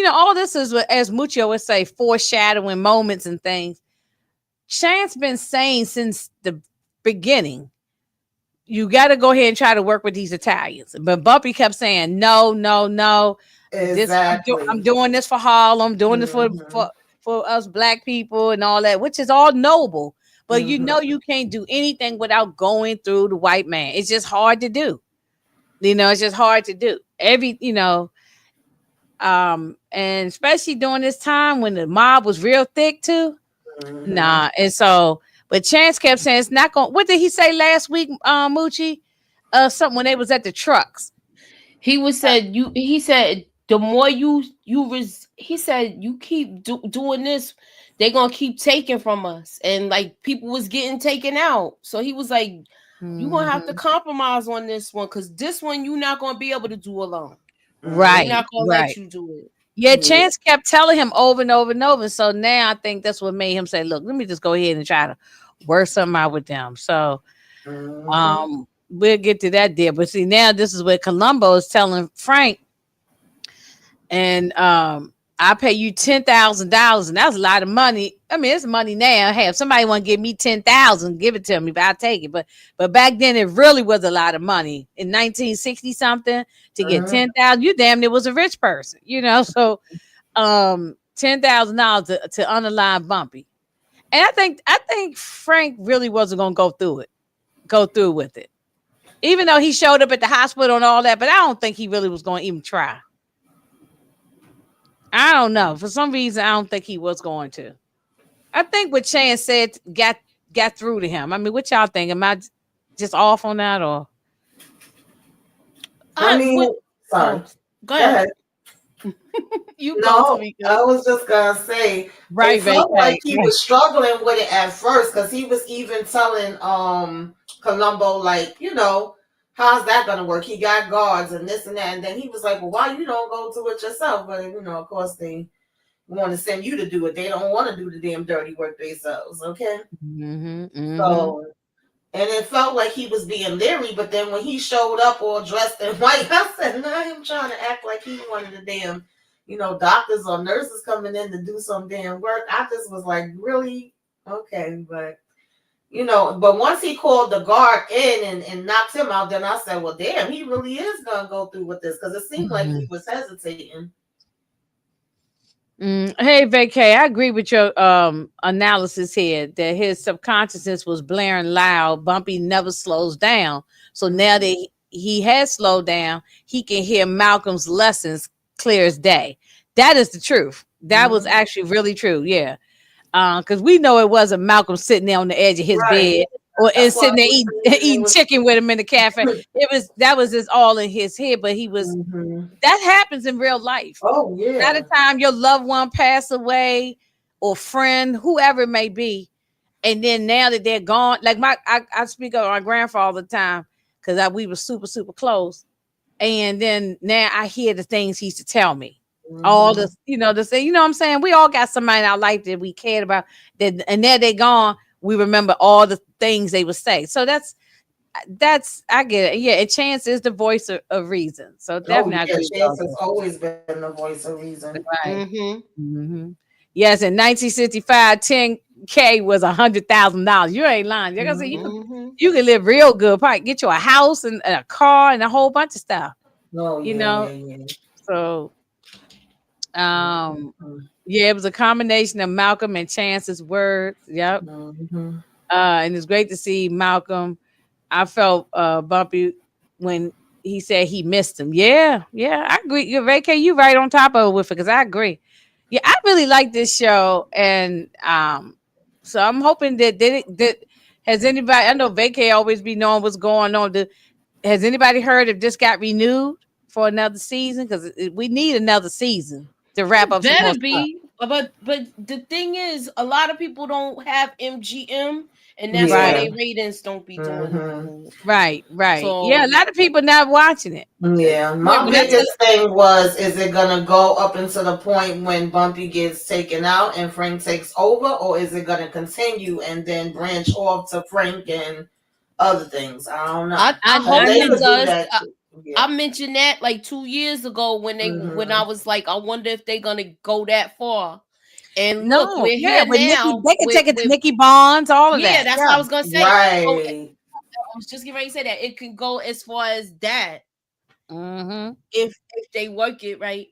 all this is what, as Mucho would say, foreshadowing moments and things. Chance been saying since the beginning, you got to go ahead and try to work with these Italians. But Bumpy kept saying, no, no, no. I'm Exactly. doing this for Harlem, doing this Hmm. for us black people and all that, which is all noble. But Hmm. you can't do anything without going through the white man. It's just hard to do. It's just hard to do. And especially during this time when the mob was real thick too. Hmm. Nah, and so, but Chance kept saying it's not going. What did he say last week, Moochie? Something when they was at the trucks. He said the more he said you keep doing this, they gonna keep taking from us, and like people was getting taken out. So he was like, you gonna have to Mhm. compromise on this one, because this one you're not gonna be able to do alone. They Hmm. Right, not gonna let right. you do it. Yeah, Yeah. Chance kept telling him over and over and over. So now I think that's what made him say, "Look, let me just go ahead and try to work something out with them." So Hmm. we'll get to that there. But see, now this is where Columbo is telling Frank, and I pay you $10,000, and that's a lot of money. I mean, it's money now. Hey, if somebody want to give me 10,000, give it to me, but I'll take it. But back then, it really was a lot of money in 1960 something to get Hmm. 10,000. You damn near was a rich person. So $10,000 to underline Bumpy, and I think Frank really wasn't gonna go through with it, even though he showed up at the hospital and all that. But I don't think he really was going to even try. I don't know. For some reason, I don't think he was going to. I think what Chance said got through to him. I mean, what y'all think? Am I just off on that or I I mean, would. sorry. Oh, go Go ahead. ahead. You go, No, Tamika. I was just gonna say it right, felt like vacay? he Right. was struggling with it at first because he was even telling Columbo like, how's that gonna work? He got guards and this and that, and then he was like, well, why you don't go do it yourself? But of course they want to send you to do it. They don't want to do the damn dirty work themselves. Okay, Mm-hmm. Mm-hmm. so. And it felt like he was being leery, but then when he showed up all dressed in white, I said, "Nah, him trying to act like he wanted the damn, doctors or nurses coming in to do some damn work." I just was like, really? Okay, but once he called the guard in and knocked him out, then I said, well, damn, he really is gonna go through with this because it seemed like he was hesitating. Hey, vacay. I agree with your analysis here that his subconsciousness was blaring loud. Bumpy never slows down. So now that Mhm. he has slowed down, he can hear Malcolm's lessons clear as day. That is the truth. That was Mhm. actually really true. Yeah. Because we know it wasn't Malcolm sitting there on the edge of his Right. bed or and That's why I sitting there was eating, saying it eating was. chicken with him in the cafe. That was just all in his head. But he was Mhm. that happens in real life. Oh Not a yeah. time your loved one pass away or friend, whoever it may be, and then now that they're gone, like I speak of my grandfather all the time because we were super super close, and then now I hear the things he used to tell me. All Mhm. this, the say, what I'm saying? We all got somebody in our life that we cared about that, and now they're gone. We remember all the things they would say. So that's I get it. Yeah, and Chance is the voice of reason. So Oh definitely I yeah, agree with Chance all has that. always been the voice of reason. Right. Mm-hmm. Hmm. Yes, in 1965, 10K was $100,000. You ain't lying. Like I said, Mhm. Mm-hmm. you can live real good. Probably get you a house and a car and a whole bunch of stuff. Oh You yeah, know. yeah, yeah. So, um, Mhm. yeah, it was a combination of Malcolm and Chance's words. Yep. Mhm. And it's great to see Malcolm. I felt bumpy when he said he missed him. Yeah, yeah, I agree. You're vacay. You right on top of it with it because I agree. Yeah, I really like this show, and so I'm hoping that has anybody. I know vacay always be knowing what's going on. Has anybody heard if this got renewed for another season? Because we need another season. to wrap It up some more better stuff. be. But the thing is, a lot of people don't have MGM, and that's why Right, Yeah. their ratings don't be doing no Hmm. good. right, right. Yeah, a So lot of people not watching it. Yeah. Yeah, My when I tell biggest thing was, is it gonna go up until the point when Bumpy gets taken out and Frank takes over, or is it gonna continue and then branch off to Frank and other things? I don't know. I Because I hope they it know. could do does. that too. Yeah. I mentioned that like 2 years ago when I Hmm. was like, I wonder if they're gonna go that far. And look, No, we're yeah, here with Nikki, now they can take it to with Nikki Bonds, all of yeah, that. that's what I Yeah. was gonna say. So Right. I was just getting ready to say that it can go as far as that Mm-hmm. if they work it right.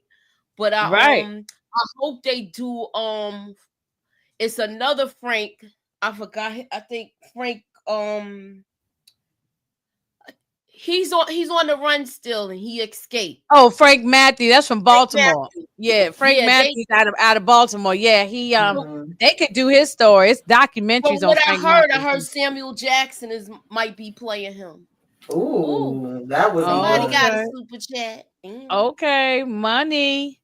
But Right. I hope they do it's another Frank. I forgot I think Frank he's on the run still and he escaped. Oh, Frank Matthew, that's from Frank Baltimore. Matthews. Yeah, Frank Yeah, they Matthews out of Baltimore. Yeah, he so, Hmm. they could do his story. It's from documentaries on what Frank I Matthews. heard Samuel Jackson is might be playing him. Ooh, Ooh, that would be somebody good. got a Okay. super chat. Mm. Okay, money.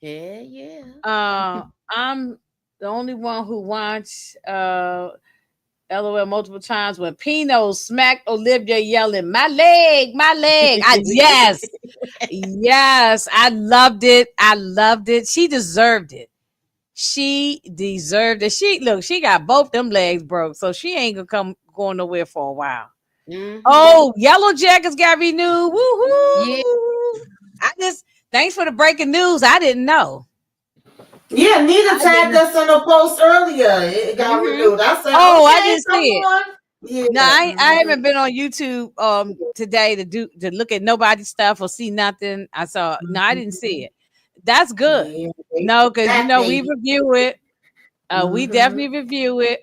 Yeah, yeah. I'm the only one who watched LOL multiple times when Pino smacked Olivia yelling, "My leg, my leg." Yes, yes, I loved it. I loved it. She deserved it. She deserved it. She got both them legs broke, so she ain't gonna come going nowhere for a while. Mm-hmm. Oh, Yellow Jackets got renewed. Yeah. Woohoo! Thanks for the breaking news. I didn't know. Yeah, Nita I tagged didn't. us in a post earlier. It got Mm-hmm. renewed. I said, Oh, I okay, didn't come see it. on. No, Yeah. I Hmm. haven't been on YouTube today to look at nobody's stuff or see nothing. I saw no, I didn't see it. That's good. Yeah, they No, because back, we baby. review it. We Hmm. definitely review it.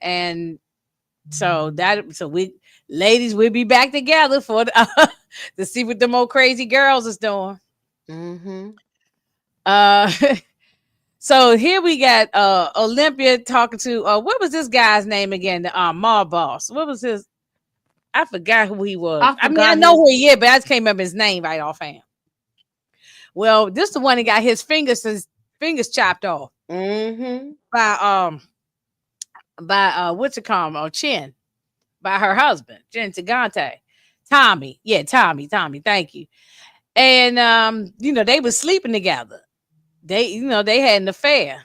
And so we ladies we'll be back together for the, to see what the more crazy girls is doing. Mm-hmm. Uh so here we got Olympia talking to what was this guy's name again? The mall boss. What was his I forgot who he was. I I mean, I forgot know his. who he is, but I just can't remember his name right offhand. Well, this the one that got his fingers chopped off Mm-hmm. by what's it called? Chin by her husband, Jen Tagante. Tommy. Yeah, Tommy, thank you. And they were sleeping together. They had an affair.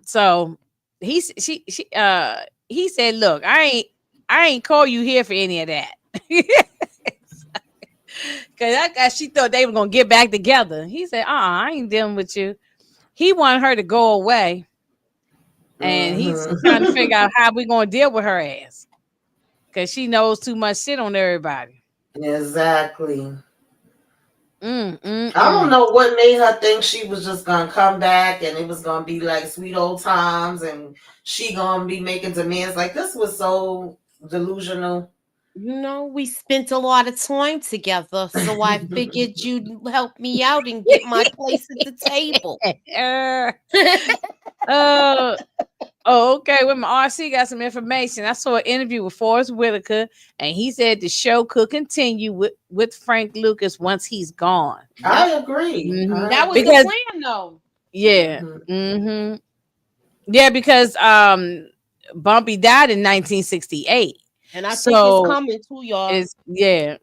So he said, "Look, I ain't call you here for any of that." Cause she thought they were gonna get back together. He said, I ain't dealing with you. He wanted her to go away, and he's trying to Hmm. figure out how we gonna deal with her ass. Cause she knows too much shit on everybody. Exactly. Mm, mm, I don't mm. know what made her think she was just gonna come back and it was gonna be like sweet old times and she gonna be making demands. Like this was so delusional. We spent a lot of time together, so I figured you'd help me out and get my place at the table. uh, uh, oh, okay. With my RC got some information. I saw an interview with Forrest Whitaker, and he said the show could continue with Frank Lucas once he's gone. Yep. I agree. Hmm I That was the agree. Because plan, though. yeah, Hmm. yeah, because Bumpy died in 1968, And I think it's so coming too, y'all. it's yeah,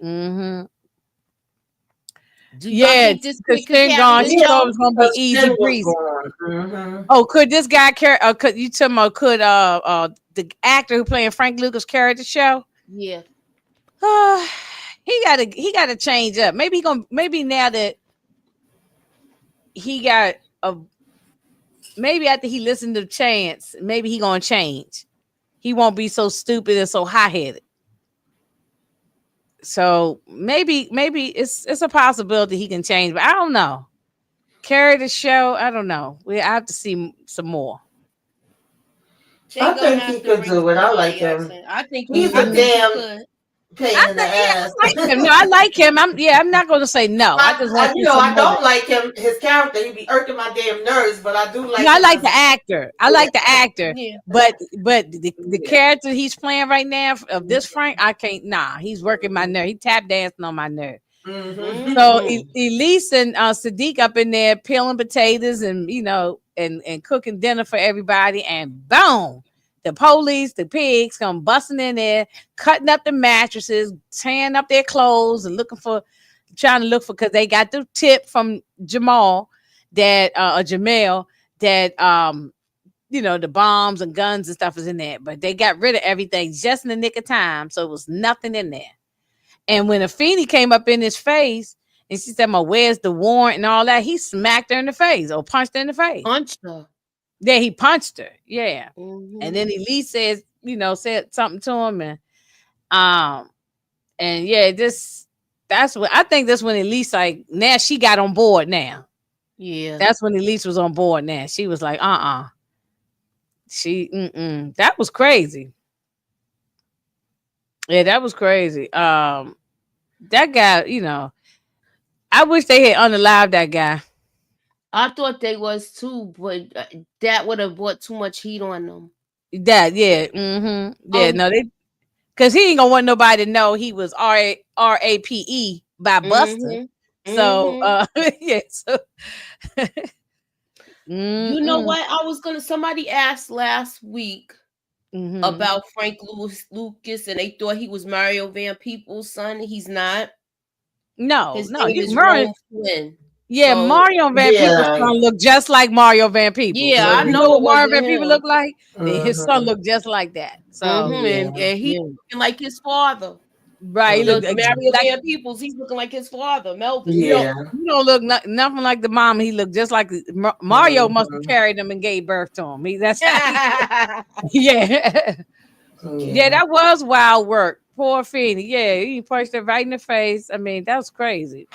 Do y'all yeah. think this Because kid could Sin carry gone, the he Yeah, thought it show? was gonna be because easy Shin was breezy. gone. Hmm. Oh, could this guy carry? Could you tell me? Could the actor who playing Frank Lucas carry the show? Yeah. He gotta change up. Maybe now that he got a maybe after he listened to Chance, maybe he gonna change. He won't be so stupid and so hot headed. So maybe it's a possibility he can change, but I don't know. Carry the show, I don't know. I have to see some more. They I gonna think he have to could bring do it. I like somebody else him. in. I think He's I a Mhm. think he damn could. pain in the Yeah, ass. I like him. No, I like him. I'm not going to say no. I just want to see some I more. don't like him, his character. He be irking my damn nerves, but I do No, like I him like as the actor. I yeah, like the actor. Yeah. But the yeah. character he's playing right now of this Frank, I can't. Nah, he's working my nerve. He tap dancing on my nerve. So Mm-hmm. Elise and Sadiq up in there peeling potatoes and and cooking dinner for everybody, and boom, the police, the pigs come busting in there, cutting up the mattresses, tearing up their clothes, and trying to look for, because they got the tip from Jamal that or Jamel that the bombs and guns and stuff is in there, but they got rid of everything just in the nick of time, so it was nothing in there. And when Afeni came up in his face and she said, where's the warrant and all that, he smacked her in the face or punched her in the face. Punched her. Yeah, he punched her. Yeah. And Mm-hmm. then Elise said something to him, um and yeah, that's what I think. That's when Elise, like, now she got on board now. Yeah. That's when Elise was on board now. She was like, that was crazy. Yeah, that was crazy. That guy, I wish they had unalived that guy. I thought they was too, but that would have brought too much heat on them. That, yeah, yeah, Oh, no, because he ain't gonna want nobody to know he was RAPE by Buster. mm-hmm. So, Mm-hmm. yeah, so, You know mm-mm, what? Somebody asked last week mm-hmm. about Frank Lucas, and they thought he was Mario Van Peebles' son. He's not. No, His no, name you is Mario. Rome Flynn. Yeah, So Mario Van Peebles' Yeah. son look just like Mario Van Peebles. yeah, So if I you Mm-hmm. know know what it Mario wasn't Van Peebles him. look like, then his son Mm-hmm. looked just like that. So, Mm-hmm. Yeah. And he yeah, looking like his father. right, he The looked Mm-hmm. Mario like. Van Peebles, he's looking like his father, Melvin. Yeah. You don't look nothing like the mom. He looked just like Mario. Must have Mm-hmm. carried him and gave birth to him. That's how he. Yeah. Yeah, yeah, Yeah. that was wild work. Poor Feeny. Yeah, he punched her right in the face. I mean, that was crazy.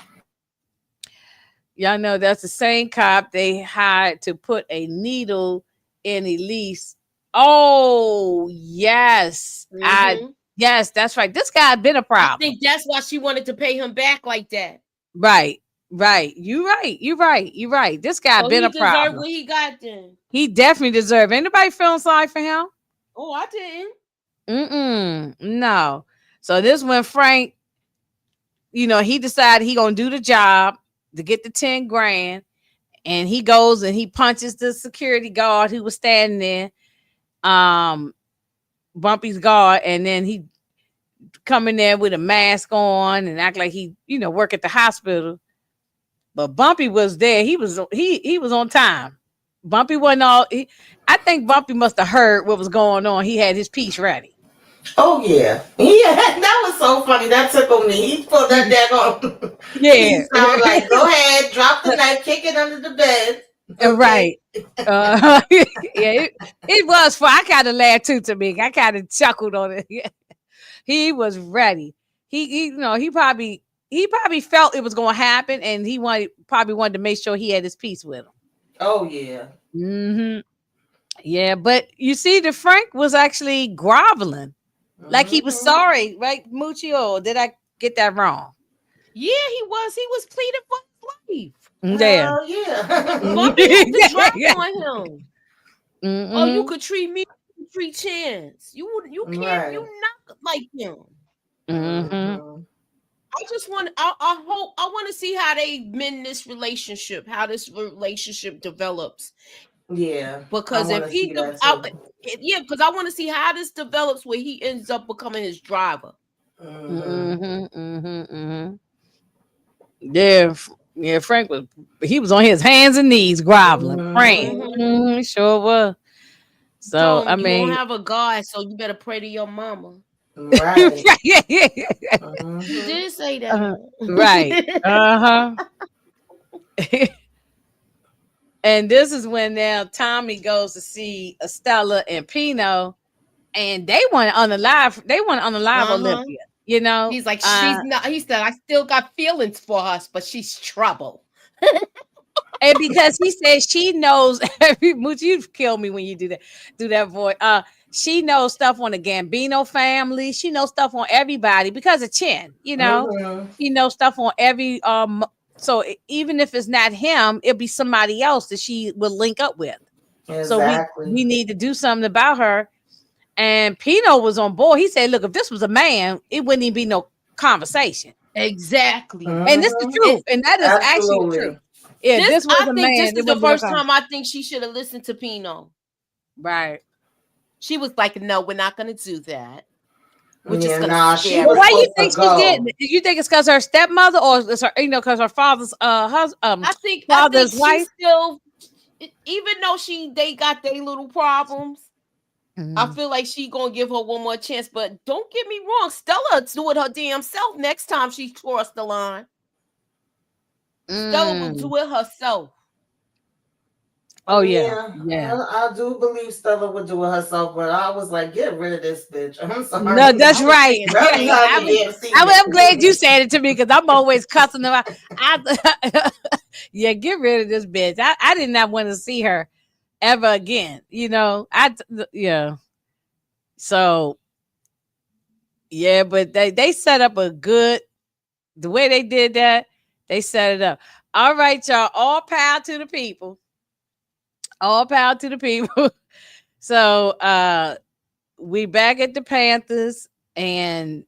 Y'all know that's the same cop they hired to put a needle in Elise. Oh yes, Mm-hmm. yes, that's right. This guy had been a I problem. think that's why she wanted to pay him back like that. Right, right. You right. You right. You right. This guy So been he a deserved problem. what he got then. He definitely deserved. Anybody feeling sorry for him? Oh, I didn't. No. So this when Frank, he decided he gonna do the job to get the 10 grand, and he goes and he punches the security guard who was standing there, um, Bumpy's guard, and then he come in there with a mask on and act like he, work at the hospital. But Bumpy was there. He was on time. Bumpy wasn't all. I think Bumpy must have heard what was going on. He had his piece ready. Oh yeah. Yeah. That was so funny. That tickled me. He put that daggone Yeah, piece out like, go ahead, drop the knife, kick it under the bed. Okay. right. Yeah, it was fun. I kind of laughed too, to me. I kind of chuckled on it. He was ready. He probably felt it was going to happen, and he probably wanted to make sure he had his piece with him. Oh yeah. Hmm. Yeah, but you see, the Frank was actually groveling, like he was Mm-hmm. sorry, right, Muccio? Did I get that wrong? Yeah, he was. He was pleading for his life. Yeah. Hell yeah. Bumpy had to drop on him. Oh, you Mm-hmm. could treat me, you could treat Chance. You can't. You Right. not like him. Mm-hmm. Mm-hmm. I just want. I hope. I want to see how they mend this relationship. How this relationship develops. Yeah. I Because want if to see he, that too. yeah, because I want to see how this develops where he ends up becoming his driver. Mm-hmm. Mm-hmm. Mm-hmm. Mm-hmm. Yeah, yeah. He was on his hands and knees groveling, praying. Mm-hmm. Mm-hmm. He sure was. So Told I him you don't mean, have a God, so you better pray to your mama. Right. yeah, He Mm-hmm. did say uh, right. that. Uh huh. And this is when now Tommy goes to see Estella and Pino, and they want to unalive. They want to unalive Uh-huh. Olympia. You know, He's like, she's not. He said, I still got feelings for us, but she's trouble. and because he says she knows every Mooch, you kill me when you do that voice. She knows stuff on the Gambino family. She knows stuff on everybody because of Chin. Mm-hmm. She knows stuff on every So even if it's not him, it'll be somebody else that she will link up with. So we Exactly. need to do something about her. And Pino was on board. He said, "Look, if this was a man, it wouldn't even be no conversation." Exactly. And this is the Mm-hmm. And truth, and that is actually the truth. Absolutely. Yeah, this, this was I a think, this man. is It the wouldn't be no first con-. time I think she should have listened to Pino. Right. She was like, "No, we're not going to do that. We're just Yeah, going to nah, she scare Well, was why her." you supposed to think she's getting go. it? You think it's because her stepmother, or it's her, because her father's I think father's she's wife? still, even though they got their little problems. I Mhm. feel like she gonna give her one more chance, but don't get me wrong, Stella do it her damn self next time she crossed the line. Stella will Mm. do it herself. Oh yeah, Yeah, yeah. I do believe Stella would do it herself, but I was like, get rid of this bitch. I'm No, sorry. that's I was right. saying the Very same time to thing. damn seen I'm glad you it. said it to me because I'm always cussing them out. I, yeah, get rid of this bitch. I did not want to see her ever again. Yeah. So yeah, but they set up a good, the way they did that. They set it up. All right, y'all. All power to the people. All power to the people. So we back at the Panthers, and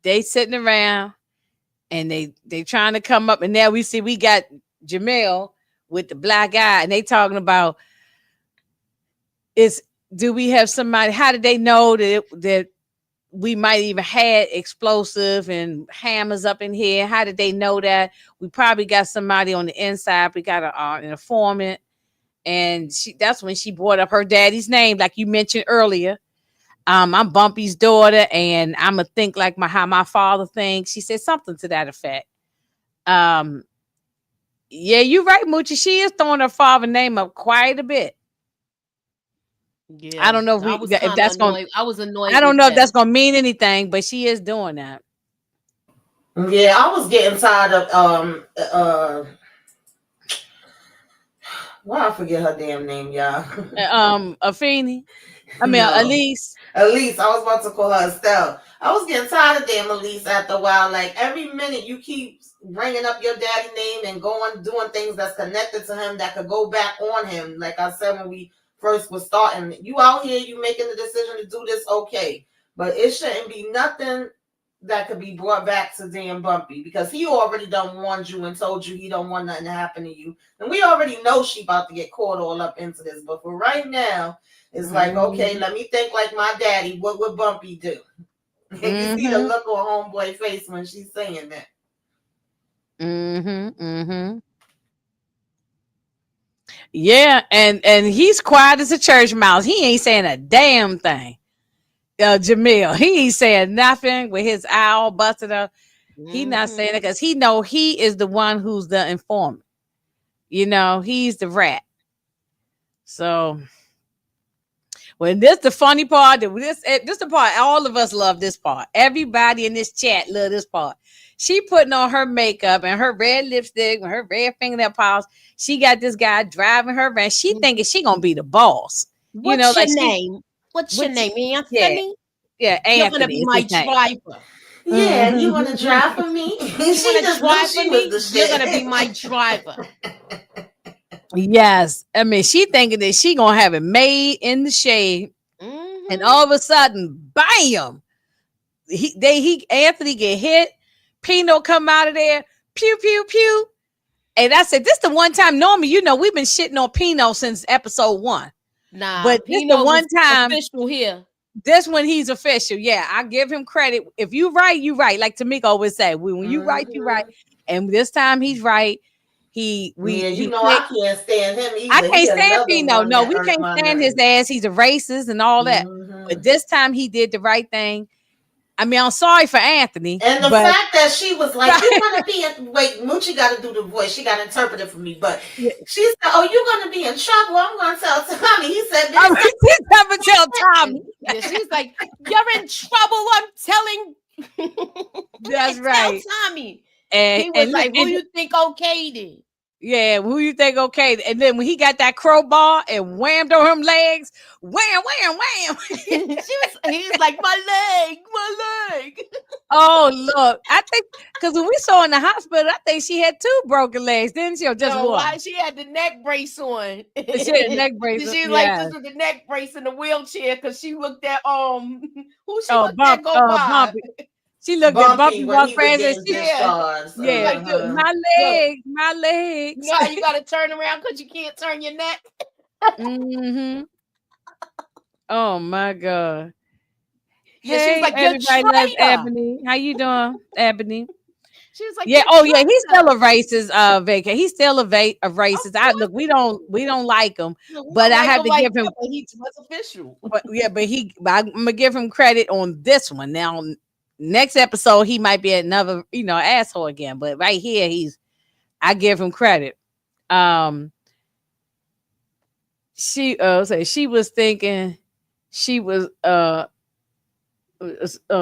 they sitting around, and they trying to come up, and now we see we got Jamel with the black eye, and they talking about, is do we have somebody? How did they know that we might even had explosive and hammers up in here? How did they know that? We probably got somebody on the inside. We got an informant, and that's when she brought up her daddy's name, like you mentioned earlier. I'm Bumpy's daughter, and I'ma think like how my father thinks. She said something to that effect. Um, yeah, you're right, Moochie. She is throwing her father name up quite a bit. I Yeah, don't know I was if kind of that's gonna. annoyed. I was I annoyed don't with know if that. that's gonna mean anything, but she is doing that. Yeah, I was getting tired of why I forget her damn name, y'all. Afeni. I mean, No. Elise. Elise, I was about to call her Estelle. I was getting tired of damn Elise after a while. Like every minute you keep bringing up your daddy name and going doing things that's connected to him that could go back on him. Like I said when we first was starting, you out here, you making the decision to do this, okay, but it shouldn't be nothing that could be brought back to damn Bumpy because he already done warned you and told you he don't want nothing to happen to you, and we already know she about to get caught all up into this. But for right now, it's like, okay, Mm-hmm. let me think like my daddy. What would Bumpy do? And you see the Mm-hmm. look on homeboy face when she's saying that. Mm-hmm. Mm-hmm. Yeah, and he's quiet as a church mouse. He ain't saying a damn thing. Jamil, he ain't saying nothing with his eye all busted up. He not saying Hmm. it because he know he is the one who's the informant. He's the rat. So when this the funny part, this the part all of us love this part. Everybody in this chat love this part. She putting on her makeup and her red lipstick and her red fingernail polish. She got this guy driving her van. She thinking she gonna be the boss. What's your Like she name? What's your which name, yeah, Anthony? yeah, You're gonna Anthony be is my his name. driver. Yeah, you want to Mhm. drive for me? You want She to just knew drive for she was me? the You're gonna be shit. my driver. Yes. I mean, she thinking that she gonna have it made in the shade, and Hmm. all of a sudden, bam! Anthony get hit. Pino come out of there. Pew pew pew. And I said, this the one time. Normally, we've been shitting on Pino since episode 1, Nah, but this the Pino one was time. official here. This when he's official. Yeah, I give him credit. If you right, you right. Like Tamika always say, when you right, you right. Hmm. And this time he's right. Yeah, you He know picked. I can't stand him I either. He can't stand another Pino. one No, that we irked can't my stand his nerves. ass. He's a racist and all that. Hmm. But this time he did the right thing. I mean, I'm sorry for Anthony, And the but fact that she was like, "You gonna be in, wait, Moochie got to do the voice. She got to interpret it for me." But she said, "Oh, you gonna be in trouble. I'm gonna tell Tommy." He said, I "Bitch, mean, he never tell Tommy. Yeah, she's like, you're in trouble. I'm telling. That's Tell right. Tommy. And He was and like, who and you think okayed it? yeah, who you think okay? And then when he got that crowbar and whammed on him legs, wham, wham, wham. He was like, my leg, my leg. Oh look, I think because when we saw her in the hospital, I think she had 2 broken legs, didn't she, or just No, why one? she had the neck brace on. She had a neck She brace. was like, Yeah. this is the neck brace in the wheelchair because she looked at who she Oh, looked at go by. bumpy. She looked at Bumpy Bumpy when walk he was past and getting she, Yeah. discharged. She yeah, like Uh-huh. my look, legs, my you legs. know how you gotta turn around because you can't turn your neck? Hmm. Oh my God. Yeah, she was Hey, like, you're everybody loves traitor. Ebony. How you doing, Ebony? She was like, Yeah. you're Oh yeah, he's still traitor. a racist. Vacay. He's still a Of racist. I look. course he We don't like him, look, we but don't I like have him to like give that, him. but he's what's official. But yeah, but I'm gonna give him credit on this one. Now, next episode, he might be another, asshole again. But right here, I give him credit. Um, she was thinking she was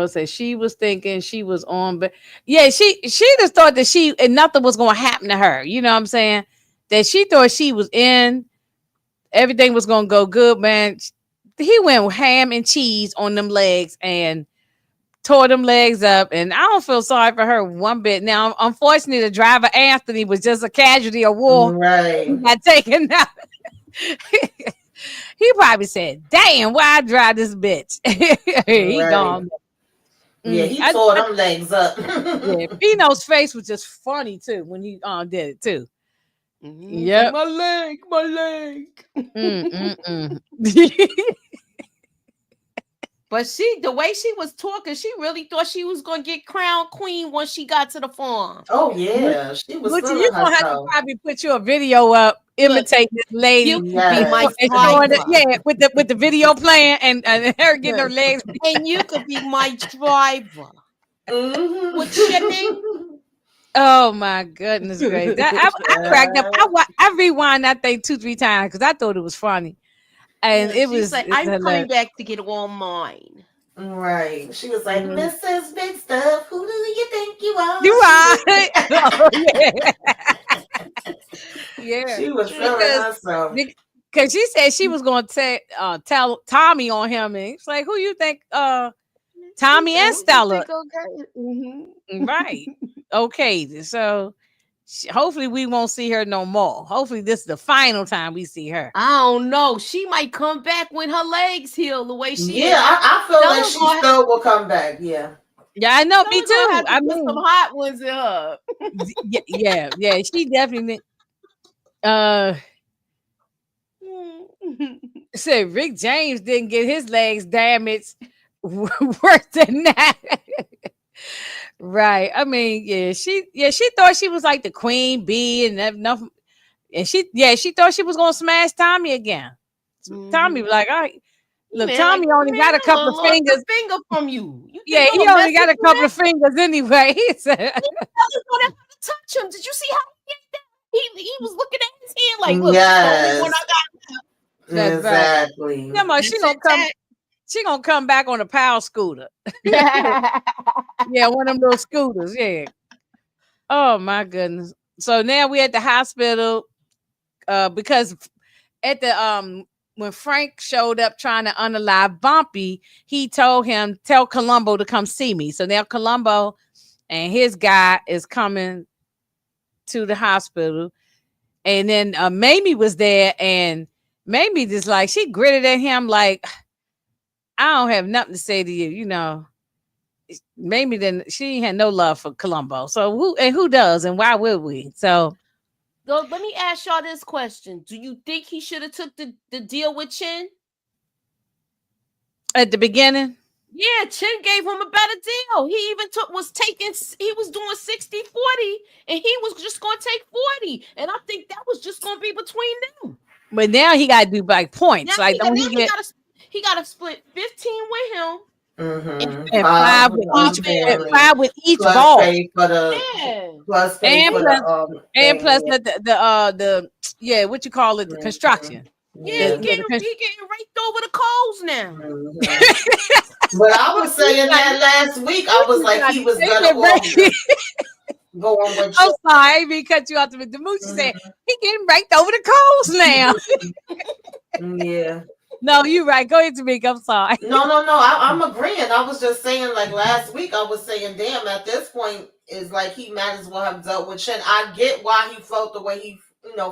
say she was thinking she was on, but yeah, she just thought that she and nothing was gonna happen to her. You know what I'm saying? That she thought she was in, everything was gonna go good, man. He went ham and cheese on them legs and tore them legs up, and I don't feel sorry for her one bit. Now, unfortunately, the driver Anthony was just a casualty of war. He Right. got taken out. He probably said, "Damn, why I drive this bitch?" He Right. gone. Yeah, he tore them legs up. Yeah, Pino's face was just funny too when he did it too. It's like Yep. my leg, my leg. Mm-mm-mm. But the way she was talking, she really thought she was gonna get crowned queen once she got to the farm. Oh yeah, she was Gucci, you feeling gonna have to herself. probably put your video up Look, imitating this you lady could be my before Yes. and showing it, driver. yeah, with the video playing and her getting her Look, legs. and you could be my driver. What's your name? Mhm. Oh my goodness gracious! I cracked up. I rewind that thing 2-3 times because I thought it was funny, and Look, it she's was like, it's I'm hilarious. coming back to get all mine. Right. She was like, Mm. Mrs. Big Stuff, who do you think you You are? She was right? Oh, yeah, yeah. she was feeling Because herself. because she said she was going to tell Tommy on him, and it's like, who you think? He Tommy said, and who you Stella, think okay? right? Okay, so hopefully we won't see her no more. Hopefully this is the final time we see her. I don't know. She might come back when her legs heal the way she Yeah, is. I feel like Stella's she gonna, still will come back. Yeah. Yeah, I know. Me Stella's gonna too. have to I put some mean, hot ones in her. yeah. She definitely. Uh, said Rick James didn't get his legs damaged worse than that. Right. I mean, she thought she was like the queen bee and nothing. And she thought she was gonna smash Tommy again. Tommy was like, all right. Look, Man, like, Tommy only man, got a I couple of lost a fingers. finger from you. You think Yeah, I'm he gonna only mess got with a you couple now? of fingers anyway. He said, Stella's gonna have to touch him. Did you see how he did that? He was looking at his hand like, look, this is the only one Yes. I got. "That's right." Exactly. Come on, That's it, She gonna come back on a power scooter. Tat. Yeah, one of them little scooters. Yeah. Oh my goodness. So now we at the hospital because at the when Frank showed up trying to unalive Bumpy, he told him tell Columbo to come see me. So now Columbo and his guy is coming to the hospital, and then Mamie was there, and Mamie just like she gritted at him like I don't have nothing to say to you, Maybe then she had no love for Columbo. So who does and why would we? So So let me ask y'all this question. Do you think he should have took the deal with Chin? at the beginning, Yeah, Chin gave him a better deal. He even he was doing 60-40, and he was just going to take 40. And I think that was just going to be between them. but now he got to do like points. Now Like don't he get he got to split 15 with him and Mm-hmm. 15 and with Five five with with the my other each family. family. five with each Plus ball, pay for the Yeah. plus pay and for and plus thing. the yeah, what you call it, the Mm-hmm. construction. Yeah, Yeah. he getting raked over the coals now. Mm-hmm. But I was saying that last week. I was like, he was better off just going with I'm Chip. sorry, I even cut you out the Moochie said Mm-hmm. he getting raked over the coals now. Yeah. No, you right. Go ahead, Tamika. I'm sorry. No. I'm agreeing. I was just saying, like last week, I was saying, damn, at this point, is like he might as well have dealt with Chin. I get why he felt the way he,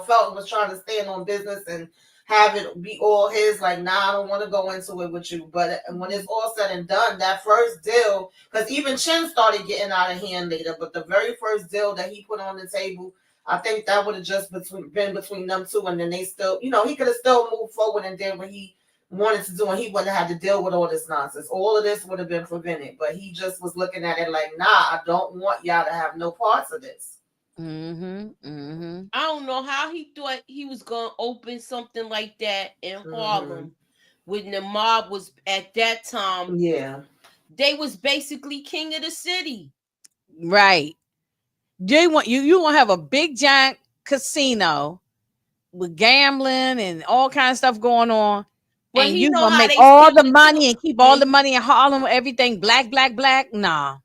felt and was trying to stand on business and have it be all his. Like, nah, I don't want to go into it with you. But when it's all said and done, that first deal, because even Chin started getting out of hand later, but the very first deal that he put on the table, I think that would have just been between them two, and then they still, he could have still moved forward and did what he wanted to do, and he wouldn't have had to deal with all this nonsense. All of this would have been prevented, but he just was looking at it like, nah, I don't want y'all to have no parts of this. I don't know how he thought he was gonna open something like that in Harlem when the mob was at that time. Yeah, they was basically king of the city. Right. You want to have a big giant casino with gambling and all kinds of stuff going on. But and he you know gonna how make they all the skim money and keep all the Mhm. money in Harlem, everything black. Nah,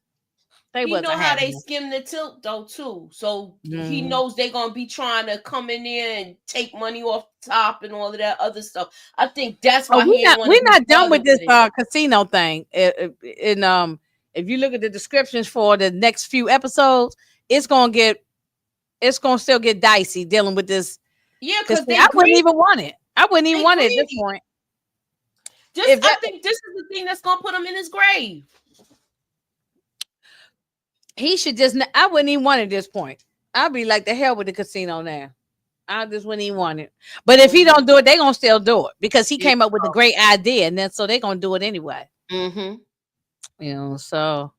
they He know wasn't how having they it. skim the tilt though too. So he Mhm. knows they gonna be trying to come in there and take money off the top and all of that other stuff. I think that's Oh, why he ain't want to we're be not done with bothered this with it. casino thing. And if you look at the descriptions for the next few episodes, it's gonna still get dicey dealing with this Yeah, because casino. they I wouldn't greedy. even want it. I wouldn't even They want it at this greedy. point. Just I think this is the thing that's gonna put him in his grave. He should just. I wouldn't even want it at this point. I'd be like, the hell with the casino now. I just wouldn't even want it. But if he don't do it, they gonna still do it because he Yeah. came up with a great idea, and then so they gonna do it anyway. Mm-hmm. So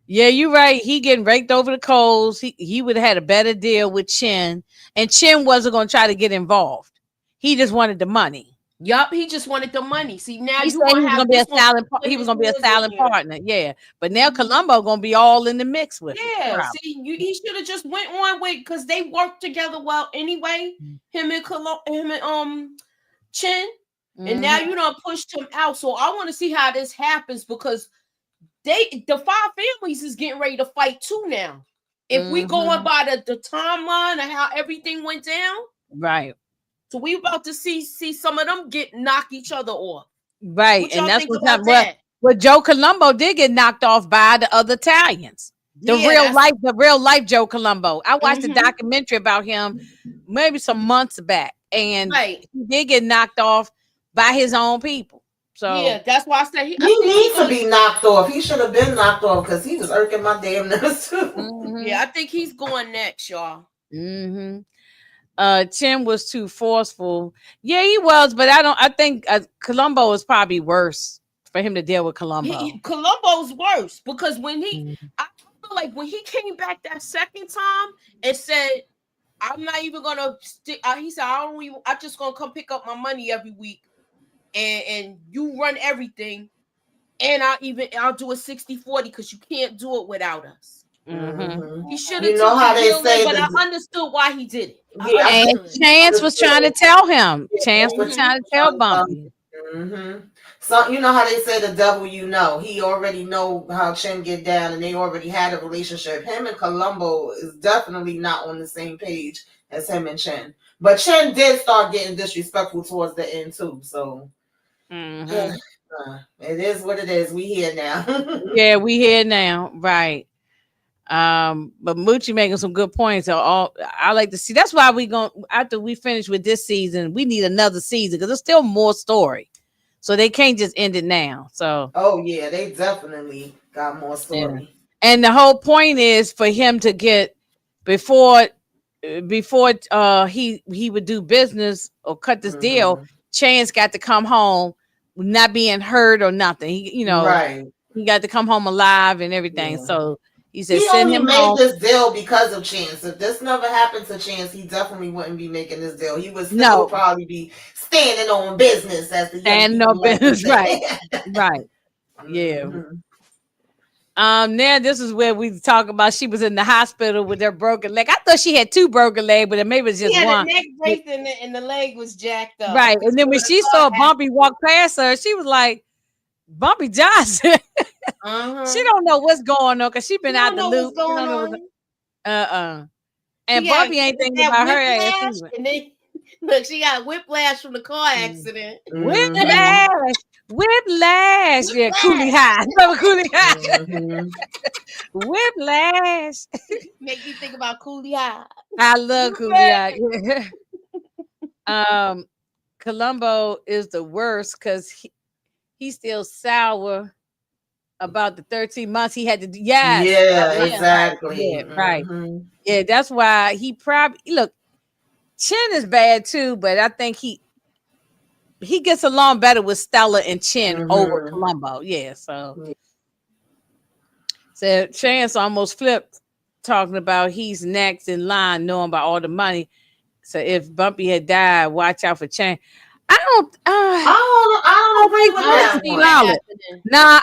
yeah, you're right. He getting raked over the coals. He would have had a better deal with Chin, and Chin wasn't gonna try to get involved. He just wanted the money. Yup, he just wanted the money. See, now He you said he gonna was have gonna be a this one silent. put He was his gonna be a hands in silent there. partner. Yeah, but now Columbo gonna be all in the mix with it. Yeah, Probably. see, he should have just went on with because they worked together well anyway. Him and Chin, and now you done pushed him out. So I want to see how this happens because the five families is getting ready to fight too now. If we going by the timeline of how everything went down, Right. so we about to see some of them knock each other off. Right, What and y'all that's think what's about happening. that? Well, Joe Colombo did get knocked off by the other Italians. The real life Joe Colombo. I watched a documentary about him maybe some months back, and right. he did get knocked off by his own people. So yeah, that's why I said he needs to be knocked off. He should have been knocked off because he was irking my damn nerves too. Yeah, I think he's going next, y'all. Tim was too forceful. Yeah, he was, but I think Colombo is probably worse for him to deal with Colombo. Colombo's worse because when I feel like when he came back that second time and said, "I'm not even gonna stick," he said, I'm just gonna come pick up my money every week, and you run everything, and I'll do a 60-40 because you can't do it without us. He should have took the deal in, but I understood why he did it. And Chance was trying to tell him. Chance was trying to tell Bumpy. So you know how they say the devil, he already know how Chin get down, and they already had a relationship. Him and Columbo is definitely not on the same page as him and Chin. But Chin did start getting disrespectful towards the end too. So it is what it is. We here now. Yeah, we here now, right? But Moochie making some good points. I like to see. That's why we going after we finish with this season, we need another season because there's still more story. So they can't just end it now. So yeah, they definitely got more story. Yeah. And the whole point is for him to get before he would do business or cut this deal. Chance got to come home not being hurt or nothing. He got to come home alive and everything. Yeah. So he said, "Send him home." He only made this deal because of Chance. If this never happened to Chance, he definitely wouldn't be making this deal. He would still probably be standing on business as the young people like to say. Right. Yeah. Now this is where we talk about she was in the hospital with her broken leg. I thought she had two broken legs, but maybe it was just one. The neck brace and the leg was jacked up. Right. And then when she saw Bumpy walk past her, she was like, Bumpy Johnson. She don't know what's going on because she been out the loop. She don't know and Bumpy ain't thinking about her ass either. And then, look, she got whiplash from the car accident. Whiplash. Yeah, Coolie High. Remember Coolie High? Whiplash. Make you think about Coolie High. I love Coolie High. Columbo is the worst because he's still sour about the 13 months he had to do. Yes, Yeah, that's Yeah. right. exactly. Yeah, right. Yeah, that's why he probably look. Chin is bad too, but I think he gets along better with Stella and Chin over Columbo. Yeah, so Chance almost flipped talking about he's next in line, knowing about all the money. So if Bumpy had died, watch out for Chan. I don't. I I don't agree think with I Chance don't that was see that one. solid. happening. Nah,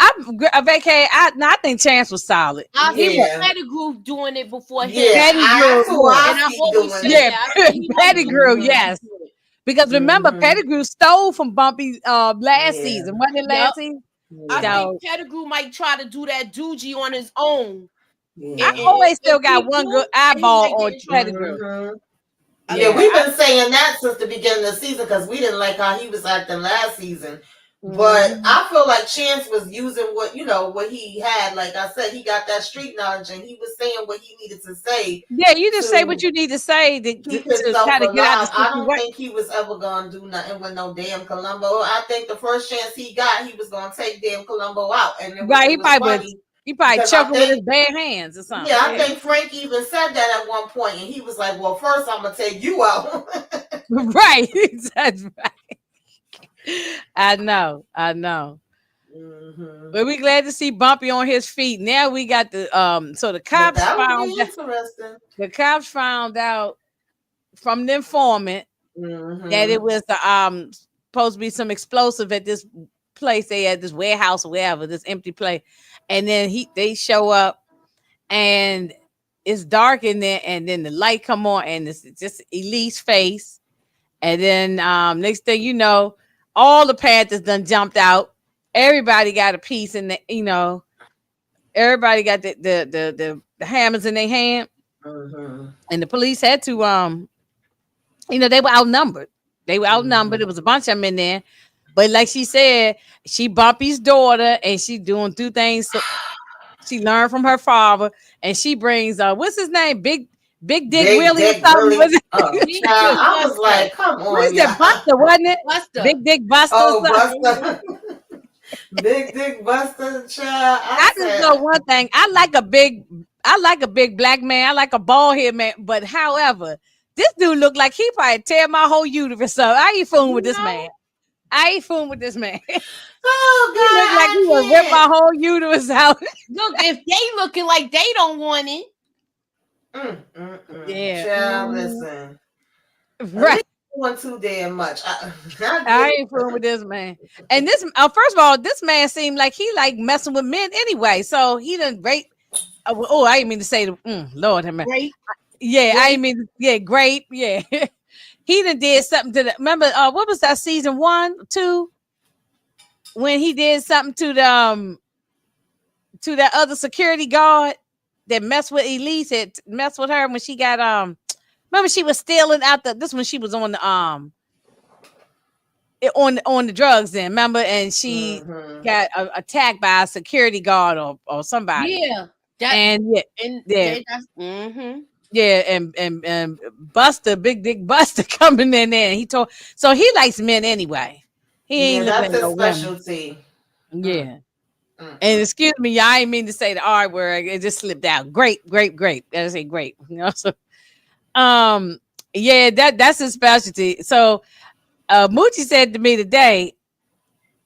I vacate. No, I think Chance was solid. I He see was Yeah. Pettigrew doing it before him. Yeah, Pettigrew. that's who Yeah, I And I've see always doing said it. yeah, that. I said he like Pettigrew. Pettigrew Hmm Yes, to do it. because remember hmm Pettigrew stole from Bumpy last Yeah. season. Wasn't it Yep. last season? I Yeah. think So Pettigrew might try to do that doogie on his own. I Yeah. always still And got peep one good through, and he eyeball might get on in trouble. Pettigrew. hmm Yeah, Yeah. we've been saying that since the beginning of the season because we didn't like how he was acting last season. But Mhm. I feel like Chance was using what he had. Like I said, he got that street knowledge and he was saying what he needed to say Yeah, you just say what to you need to say keep to himself kind of get out the alive. I don't situation. think he was ever gonna do nothing with no damn Columbo. I think the first chance he got, he was gonna take damn Columbo out, and Right, it was funny he probably because I choked him with his think bare hands or yeah, something. I think Frank even said that at one point, and he was like, "Well, first I'm gonna take you out." Right, that's right. I know. hmm But we glad to see Bumpy on his feet. Now we got so But that would be interesting. the cops found out from the informant that it hmm was the supposed to be some explosive at this place. They had this warehouse or wherever, this empty place. And then they show up and it's dark in there, and then the light come on and it's just Elite's face. And then next thing you know, all the Panthers done jumped out. Everybody got a piece in everybody got the hammers in their hand. hmm And the police had to they were outnumbered. They were outnumbered. There hmm was a bunch of them in there. But like she said, she Bumpy's daughter and she doing two things. So she learned from her father and she brings what's his name? Big Dick Big Willie or Dick something. Willie. Oh, Big child, Dick I was Buster. like, "Come What on, is that? yeah." Buster, wasn't it? Buster. Big Dick Buster or Oh, something. Buster. Big Dick Buster, child. I I just know said, one thing. I like a big black man. I like a bald head man. But however, this dude looked like he probably tear my whole uterus up. I ain't fooling with You this know? man. I ain't fooling with this man. He "Oh looked like he God, would rip I my whole uterus out. Look, if they looking like they don't want it, can't." Yeah. Child, listen. At Right. least doing too damn much. I I get ain't fooling with this man. And this, first of all, this man seemed like he like messing with men anyway. So he didn't rape. Oh, I didn't mean to say the Lord have mercy. great, Yeah, I great. didn't mean yeah, grape. Yeah, he done did something to the. Remember, what was that season 1, 2 when he did something to that other security guard that messed with Elise, had messed with her when she got Remember she was stealing out this when she was on the on the drugs then, remember? And she hmm got attacked by a security guard or somebody. Yeah, that And yeah, and yeah, that's yeah, and Buster, Big Dick Buster coming in there, and he told so he likes men anyway. He Yeah, ain't looking that's at his no women. specialty. Mm, Yeah. mm, And mm. excuse me, y'all, I ain't mean to say the R word. It just slipped out. Grape, grape, grape. Gotta say grape. You know, so yeah, that's his specialty. So Moochie said to me today,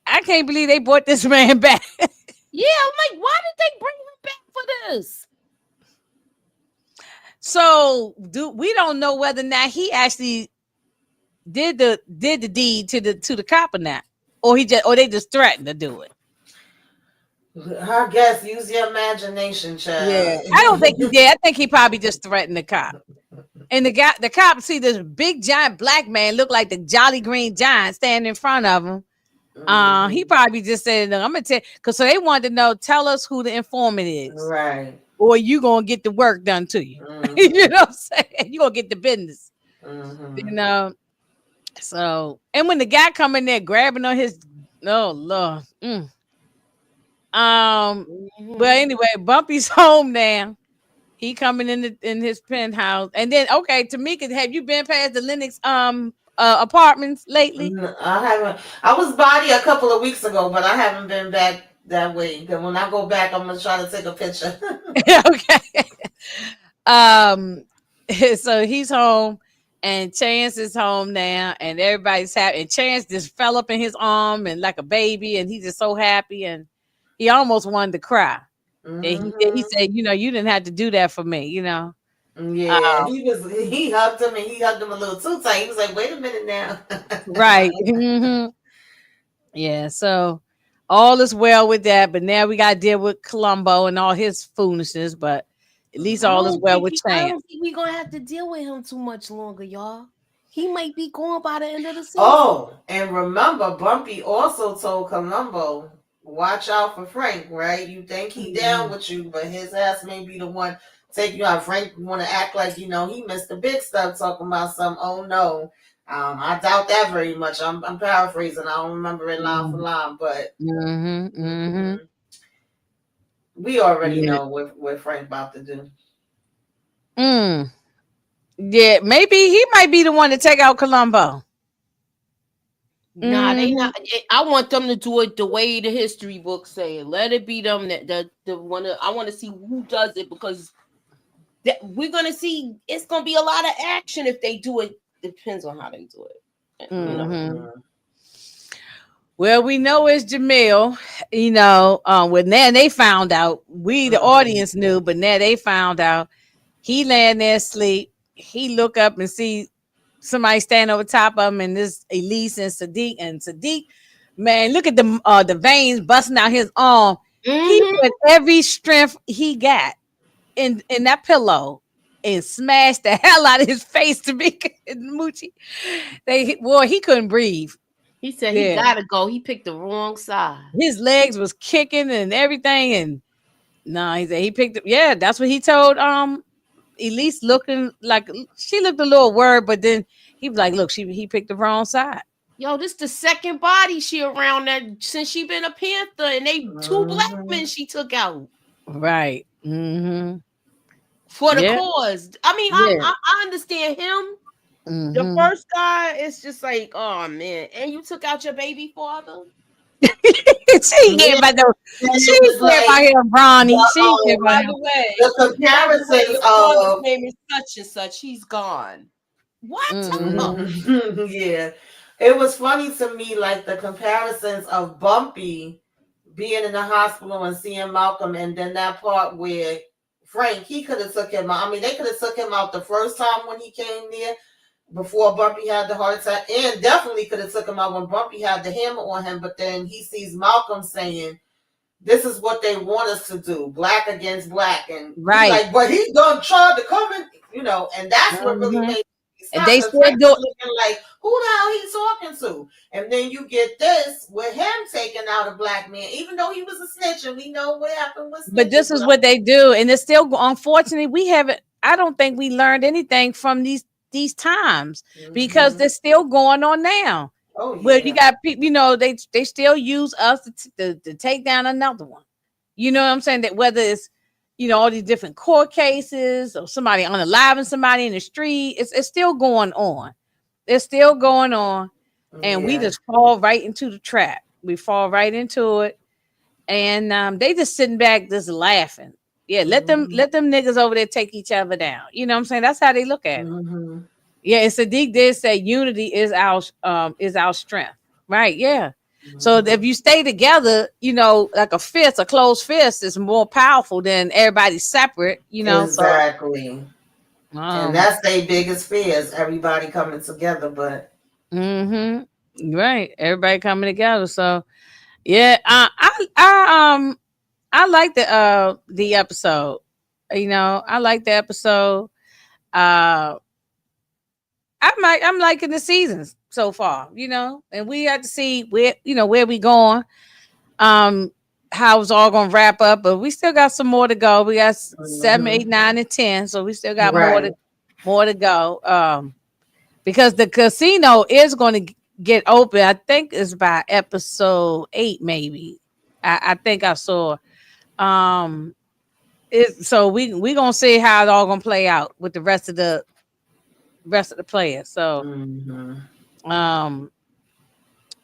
I can't believe they brought this man back. yeah. I'm like, why did they bring him back for this? So we don't know whether or not he actually did the deed to the cop or not, or they just threatened to do it. I guess use your imagination, Yeah, child. I don't think he did. I think he probably just threatened the cop. And the cop see this big giant black man look like the Jolly Green Giant standing in front of him. He probably just said, "No, I'm gonna tell," because so they wanted to know, tell us who the informant is, Right. or you gonna get the work done to you. hmm You know what I'm saying? You gonna get the business. You hmm know. So, and when the guy come in there grabbing on his, oh Lord. But anyway, Bumpy's home now. He coming in his penthouse, and then okay, Tamika, have you been past the Lennox apartments lately? I haven't. I was by there a couple of weeks ago, but I haven't been back that way. Because when I go back, I'm gonna try to take a picture. Okay. Um, so he's home, and Chance is home now, and everybody's happy. And Chance just fell up in his arm and like a baby, and he's just so happy, and he almost wanted to cry. And he Hmm. said, you didn't have to do that for me. Yeah, he hugged him and he hugged him a little too tight. He was like, "Wait a minute now." Right. Yeah. So all is well with that, but now we got to deal with Columbo and all his foolishness. But at least all is well with I Chance. don't think we're gonna have to deal with him too much longer, y'all. He might be gone by the end of the season. Oh, and remember, Bumpy also told Columbo, "Watch out for Frank." Right? You think he down Mhm. with you, but his ass may be the one take you out. Frank want to act like he missed the big stuff, talking about some. Oh no, I doubt that very much. I'm paraphrasing. I don't remember it line for line, but Mhm. Mhm. mhm, we already Yeah. know what Frank about to do. Mm. Yeah. Maybe he might be the one to take out Columbo. Nah, they Mhm. not. I want them to do it the way the history books say it. Let it be them that the one. I want to see who does it because we're gonna see. It's gonna be a lot of action if they do it. Depends on how they do it. Mhm. Mhm. Well, we know it's Jamil. When now they found out, we the Mhm. audience knew, but now they found out. He laying there asleep. He look up and see somebody stand over top of him, and this Elise and Sadiq. And Sadiq, man, look at the veins busting out his arm. He Mm-hmm. put every strength he got in that pillow and smashed the hell out of his face to be Moochie. He couldn't breathe. He said he Yeah. gotta go. He picked the wrong side. His legs was kicking and everything, and no, he said he picked up. Yeah, that's what he told Elise, looking like she looked a little worried, but then he was like, "Look, he picked the wrong side." Yo, this the second body she around that since she been a Panther, and they two black men Mhm. she took out Right. Mm-hmm. for the Yeah. cause. I mean, Yeah. I understand him. The Mm-hmm. first guy is just like, oh man, and you took out your baby father. She ain't care Yeah, about no. and She it ain't was care about like him, Bronny. She ain't care the about By him. the way, the by the way, comparisons your father's of name is such and such. He's gone. What? Mm-hmm. yeah, it was funny to me, like the comparisons of Bumpy being in the hospital and seeing Malcolm, and then that part where Frank, he could have took him out. I mean, they could have took him out the first time when he came there before Bumpy had the heart attack, and definitely could have took him out when Bumpy had the hammer on him. But then he sees Malcolm saying, "This is what they want us to do, black against black," and he Right. like, but he done tried to come in, and that's what really Mm-hmm. made me And stop they because still Frank do. was looking like, who the hell he talking to? And then you get this with him taking out a black man, even though he was a snitch, and we know what happened with But snitches. this is what they do, and it's still unfortunately we haven't. I don't think we learned anything from these times because Mhm. they're still going on now. Oh Well, you yeah. got people, they still use us to take down another one. You know what I'm saying? That whether it's all these different court cases or somebody unaliving somebody in the street, it's still going on. It's still going on, and we Yeah. just fall right into the trap. We fall right into it, and they just sitting back just laughing. Yeah, let them Mhm. let them niggas over there take each other down. You know what I'm saying? That's how they look at it. Mhm. Yeah, and Sadiq did say unity is our strength. Right, yeah. So if Mhm. you stay together, like a fist, a closed fist is more powerful than everybody separate. So Exactly. And um that's their biggest fear is everybody coming together. But right, everybody coming together. So yeah, I like the episode. I like the episode. Uh I'm liking the seasons so far. And we have to see where we going. Um how it's all gonna wrap up, but we still got some more to go. We got seven, mhm. 8, 9, and 10, so we still got Right. more to go. Because the casino is going to get open. I think it's by episode 8, maybe. I think I saw. Um, so we gonna see how it all gonna play out with the rest of the players. So Mhm. Um,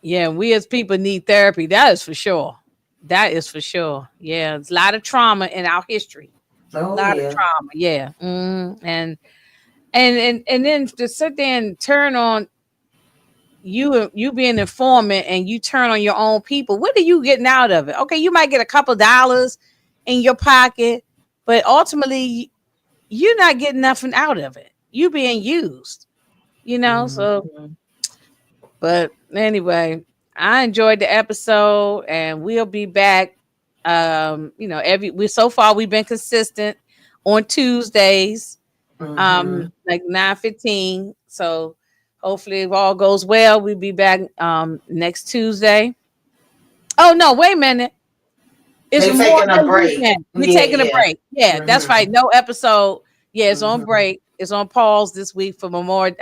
yeah, we as people need therapy. That is for sure. That is for sure. Yeah, there's a lot of trauma in our history. A Oh lot of yeah. trauma. Yeah. And then to sit there and turn on you being an informant and you turn on your own people. What are you getting out of it? Okay, you might get a couple dollars in your pocket, but ultimately you're not getting nothing out of it. You being used, so Mhm. but anyway, I enjoyed the episode and we'll be back. So far we've been consistent on Tuesdays, Mhm. like 9:15. So hopefully if all goes well, we'll be back next Tuesday. Oh no, wait a minute. It's They Memorial taking a Day break. weekend. We're Yeah, taking a yeah. break. Yeah, that's right. Mhm. No episode. Yeah, it's on Mhm. break. It's on pause this week for Memorial.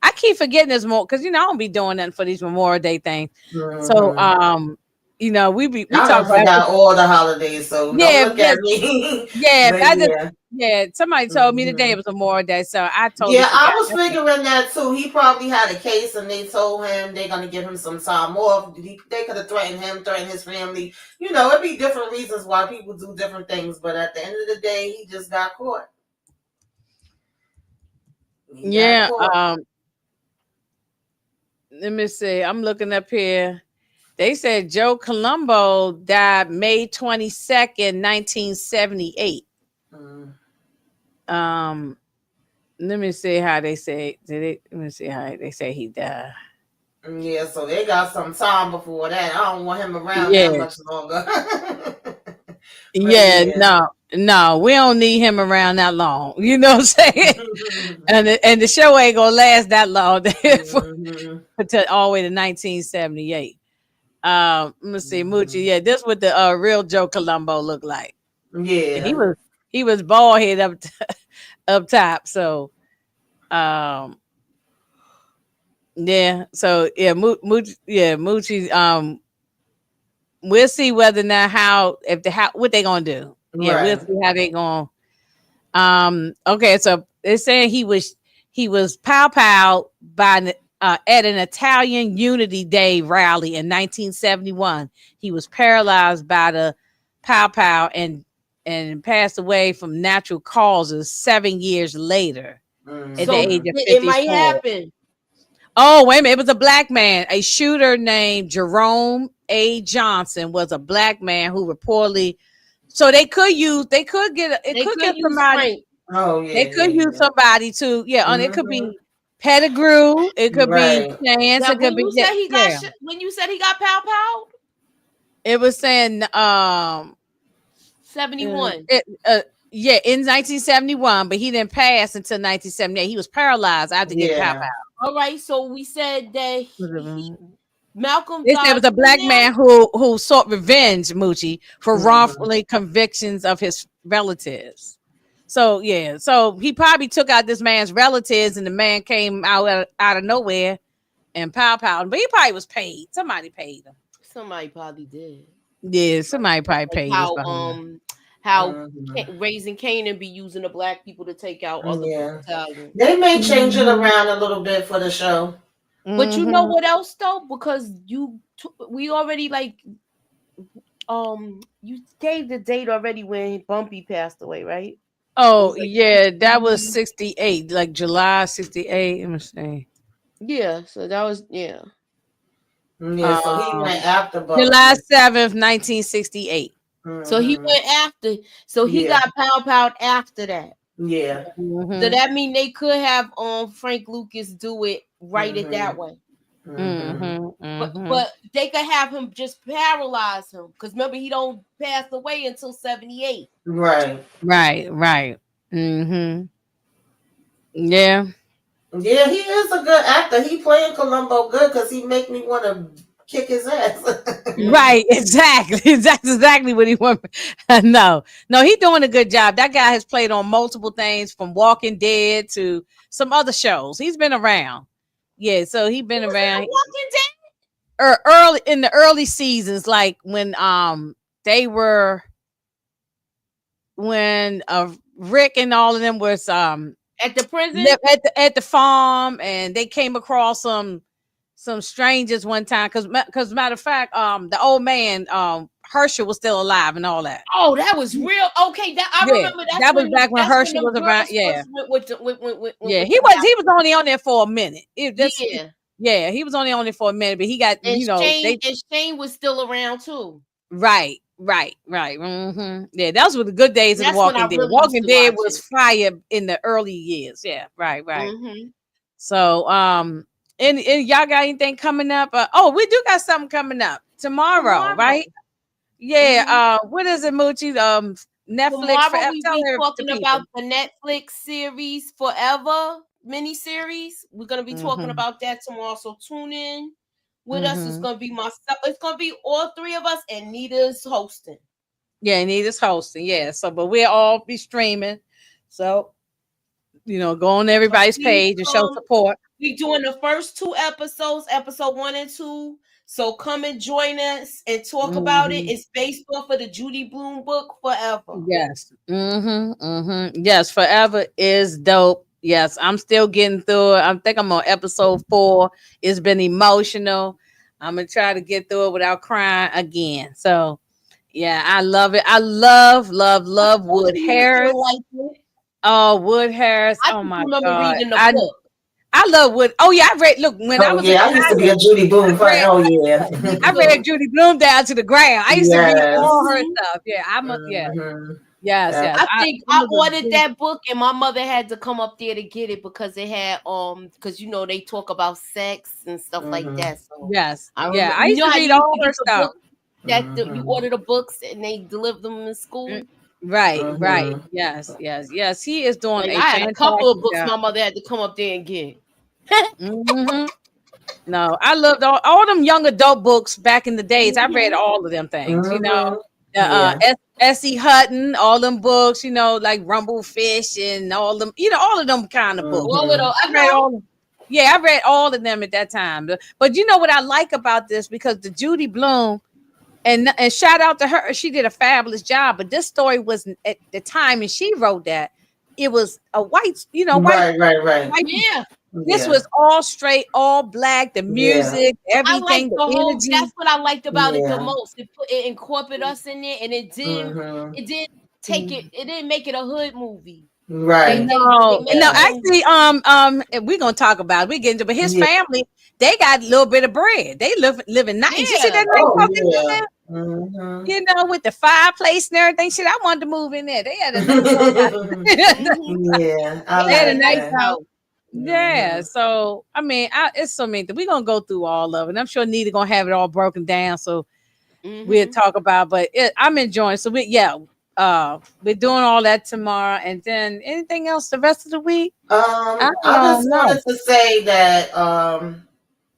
I keep forgetting this more because I don't be doing nothing for these Memorial Day things. So Mhm. we I talk done about forgot all the holidays, so don't yeah, look yeah, at me. yeah. But I just yeah. yeah. Somebody told me today it Mhm. was Memorial Day, so I totally Yeah, I forgot. was figuring that too. He probably had a case, and they told him they're gonna give him some time off. They could have threatened him, threatened his family. It'd be different reasons why people do different things. But at the end of the day, he just got caught. He got Yeah. caught. Let me see. I'm looking up here. They said Joe Colombo died May 22nd, 1978. Mm. Um, let me see how they say. Let me see how they say he died. Yeah, so they got some time before that. I don't want him around that Yeah, much longer. But yeah, yeah. no, we don't need him around that long. You know what I'm saying? And the show ain't gonna last that long Mhm. until all the way to 1978. Let me see, Moochie. Mhm. Yeah, this what the real Joe Colombo looked like. He Yeah. was he was bald head up top. So um yeah, so yeah, Moochie. We'll see whether or not how what they gonna do. Yeah, we'll Right. see how they gonna. Okay, so they're saying he was pow at an Italian Unity Day rally in 1971. He was paralyzed by the pow and passed away from natural causes 7 years later at the So age Mhm. of it might 54. happen. Oh, wait a minute. It was a black man. A shooter named Jerome A. Johnson was a black man who reportedly. So they could it They could could get use somebody. Frank. Oh They yeah, could yeah, use yeah. somebody to, yeah, and it could Mhm. be Pettigrew. It could be Right. Chance. It That could when be, you yeah. said he got Yeah. when you said he got pow. It was saying, 71. yeah, in 1971, but he didn't pass until 1978. He was paralyzed after getting pow Yeah. All right, so we said that pow. Malcolm They said it died was a from black that. man who sought revenge, Moochie, for Mhm. wrongfully convictions of his relatives. So yeah, so he probably took out this man's relatives, and the man came out of nowhere and pow. But he probably was paid. Somebody paid him. Somebody probably did. Yeah, somebody probably Like paid this how behind. Mhm. Raising Canaan be using the black people to take out other Yeah. Italians. They may change it Mm-hmm. around a little bit for the show. But you know Mm-hmm. what else though? Because we already you gave the date already when Bumpy passed away, right? It Oh was like yeah, that was 60. 68, like July 68. Let me see. Yeah, so that was yeah. Yeah, so he went Um, after July 7th, 1968. So he Mhm. went after. So he Yeah. got pow after that. Yeah. So Mm-hmm. that mean they could have Frank Lucas do it right it that Mhm. way. Mhm. Mm-hmm. But Mm-hmm. but they could have him just paralyze him because remember he don't pass away until 78. Right. Right. Mm-hmm. Yeah. Yeah, he is a good actor. He playing Columbo good because he make me want to kick his ass. Mm-hmm. Right. Exactly. That's exactly what he wants. No, he doing a good job. That guy has played on multiple things from Walking Dead to some other shows. He's been around. Yeah, so he He been was in The around Walking Dead. early in the early seasons, like when they were when Rick and all of them was At the prison. live at the farm, and they came across some. some strangers one time because matter of fact, the old man, Herschel was still alive and all that. Oh, that was real. Okay, that I Yeah, remember. that was back when That's when Herschel them was around. girls Yeah, first went with the yeah, with the guy. he was only on there for a minute. Yeah, Yeah, he was only on there for a minute, but he got and they Shane was still around too. right. Yeah, those were the good days of the That's when I Walking Dead. really used Walking to Dead watch was it. fire in the early years. Yeah, right. Mm-hmm. So, and y'all got anything coming up? Oh, we do got something coming up tomorrow, Tomorrow. right? Yeah. Mm-hmm. What is it, Moochie? Netflix Tomorrow forever. we Tell be the talking people. about the Netflix series Forever miniseries. We're gonna be talking Mm-hmm. about that tomorrow. So tune in with us. It's Mm-hmm. gonna be myself. It's gonna be all three of us, and Nita's hosting. Yeah, Anita's hosting. Yeah. So, but we'll all be streaming. So, go on So everybody's please page and show come. support. We doing the first two episodes, episode 1 and 2. So come and join us and talk about it. Mm-hmm. It's based off of the Judy Blume book Forever. Yes. Yes. Forever is dope. Yes. I'm still getting through it. I think I'm on episode 4. It's been emotional. I'm gonna try to get through it without crying again. So yeah, I love it. I I love told Wood you was gonna Harris. like it. Oh, Wood Harris. I Oh just my remember God. reading the book. I love Wood. Oh yeah, I read. Look, when I Oh was a yeah, I used to be child, a Judy I Boom fan. read. Oh yeah. Me I read too. Judy Blume down to the ground. I used to read all Yes. her Hmm. stuff. Yeah, yeah. Hmm. Yes. I think I I was a ordered big. that book and my mother had to come up there to get it because it had because they talk about sex and stuff like Hmm. that. So Yes. I Yeah. remember, I used to how read you used all to her get the stuff. book you Hmm. order the books and they deliver them in Mm, school. right. Hmm. Yes. He is doing Like a I had a couple of fantastic books job. my mother had to come up there and get. Hmm. No, I loved all them young adult books back in the days. I read Hmm. all of them things, Hmm. Uh, Yeah. S.E. Hutton, all them books, like Rumblefish and all them, all of them kind of books. All of Hmm. those, I I read know. all Yeah, I read all of them at that time. But you know what I like about this because the Judy Blume and shout out to her, she did a fabulous job. But this story was at the time, and she wrote that it was a white, Right. white. Yeah. This Yeah. was all straight, all black. The Yeah. music, I like everything, the the whole. energy. That's what I liked about it the Yeah. most. It incorporated us in there, and it didn't. Hmm. It didn't take it. It didn't make it a hood movie. They Right. they they No, made no, Yeah. him. actually, and we're gonna talk about it. We get into, but his Yeah. family, they got a little bit of bread. They living nice. You see Yeah. that nice Oh house they live yeah. in? Hmm. With the fireplace and everything. Shit, I wanted to move in there. They had a nice old house. Hmm. Yeah. I They They had had a a like nice nice that. house. house. Yeah. Hmm. So I mean, it's so many. We're gonna go through all of it. And I'm sure Nita gonna have it all broken down. So we'll Hmm. talk about. But I'm enjoying. So we're doing all that tomorrow, and then anything else the rest of the week. I I don't just know. wanted to say that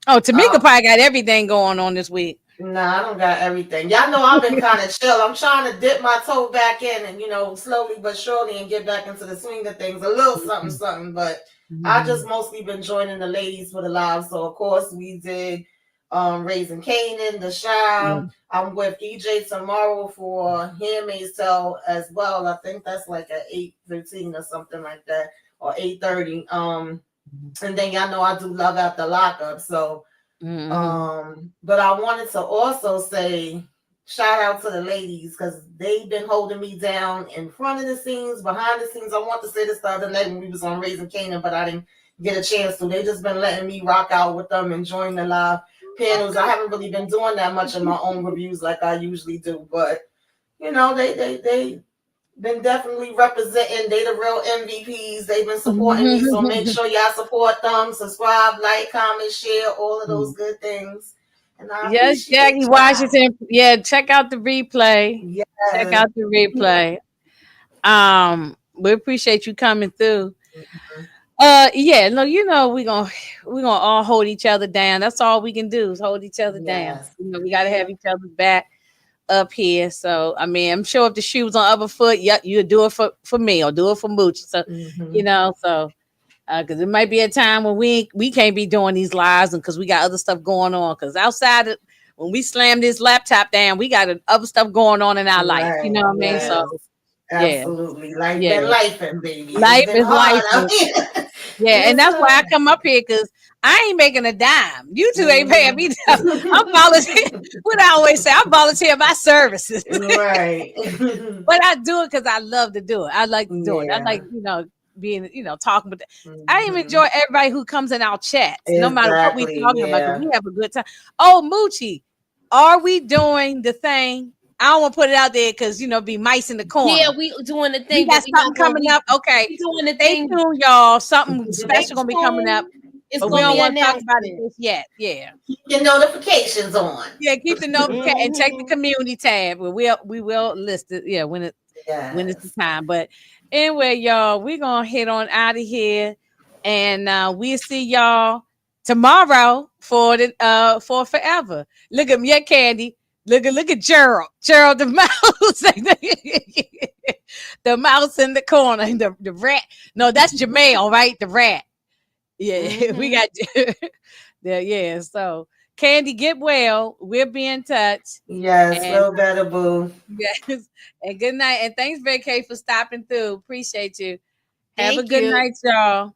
Oh, Tamika uh, probably got everything going on this week. nah, I don't got everything. Y'all know I've been kind of chill. I'm trying to dip my toe back in and, slowly but surely and get back into the swing of things. A little something, something. But I just Mhm. mostly been joining the ladies for the live. So, of course, we did Raising Canaan, The Yeah. Shine. I'm with EJ tomorrow for Handmaid's Tale as well. I think that's like at 8:15 or something like that, or 8:30. And then y'all know I do Love After Lockup. So, Mhm. but I wanted to also say shout out to the ladies because they've been holding me down in front of the scenes, behind the scenes. I want to say this the other night when we was on Raising Canaan, but I didn't get a chance to. They just been letting me rock out with them and join the live panels. I haven't really been doing that much in my own reviews like I usually do, but they been definitely representing. They the real MVPs. They've been supporting me. So make sure y'all support them. Subscribe, like, comment, share, all of those good things. And I Yes, appreciate Jackie y'all. Washington. Yeah, check out the replay. Check Yes. out the replay. We appreciate you coming through. Yeah, no, we gonna all hold each other down. That's all we can do is hold each other down. Yes. We gotta Yeah. have each other's back up here. So I mean, I'm sure if the shoe was on the other foot, yeah, you'd do it for me or do it for Mooch. So Mm-hmm. so because it might be a time when we can't be doing these lives and because we got other stuff going on. Because outside of when we slam this laptop down, we got other stuff going on in our life. You Right. know what I mean? So Yes. yeah, Absolutely. Life yeah. been life and baby. It's Life been is hard life. out here. Yeah, and Yes, that's why I sir. come up here because I ain't making a dime. You two ain't paying me. I'm volunteering. Mhm. What I always say, I volunteer my services. Right. But I do it because I love to do it. I like to do it. I like, Yeah. being, talking with. I even Hmm. enjoy everybody who comes in our chats, no matter what we Exactly. talking about, because Yeah. we have a good time. Oh, Moochie, are we doing the thing? I don't want to put it out there because be mice in the Yeah, corner. we doing the We thing, got but we something not gonna coming up. Okay, we doing the stay thing. tuned, y'all. Something Stay special gonna be coming up, tuned. It's but we gonna don't be want an to talk about it announcement. just yet. Yeah. Your notifications on. Yeah, keep the notification and check the Mhm. community tab. We will list it. Yeah, when it's the Yes. time. But anyway, y'all, we're gonna head on out of here, and we'll see y'all tomorrow for forever. Look at me, yeah, Candy. Look at Gerald. Gerald the mouse. The mouse in the corner. The rat. No, that's Jamel, right? The rat. Yeah, we Mhm. got yeah. So Candy, get well. We'll be in touch. Yes. And Feel better, boo. yes, and good night. And thanks, Vacay, for stopping through. Appreciate you. Have a Thank good you. night, y'all.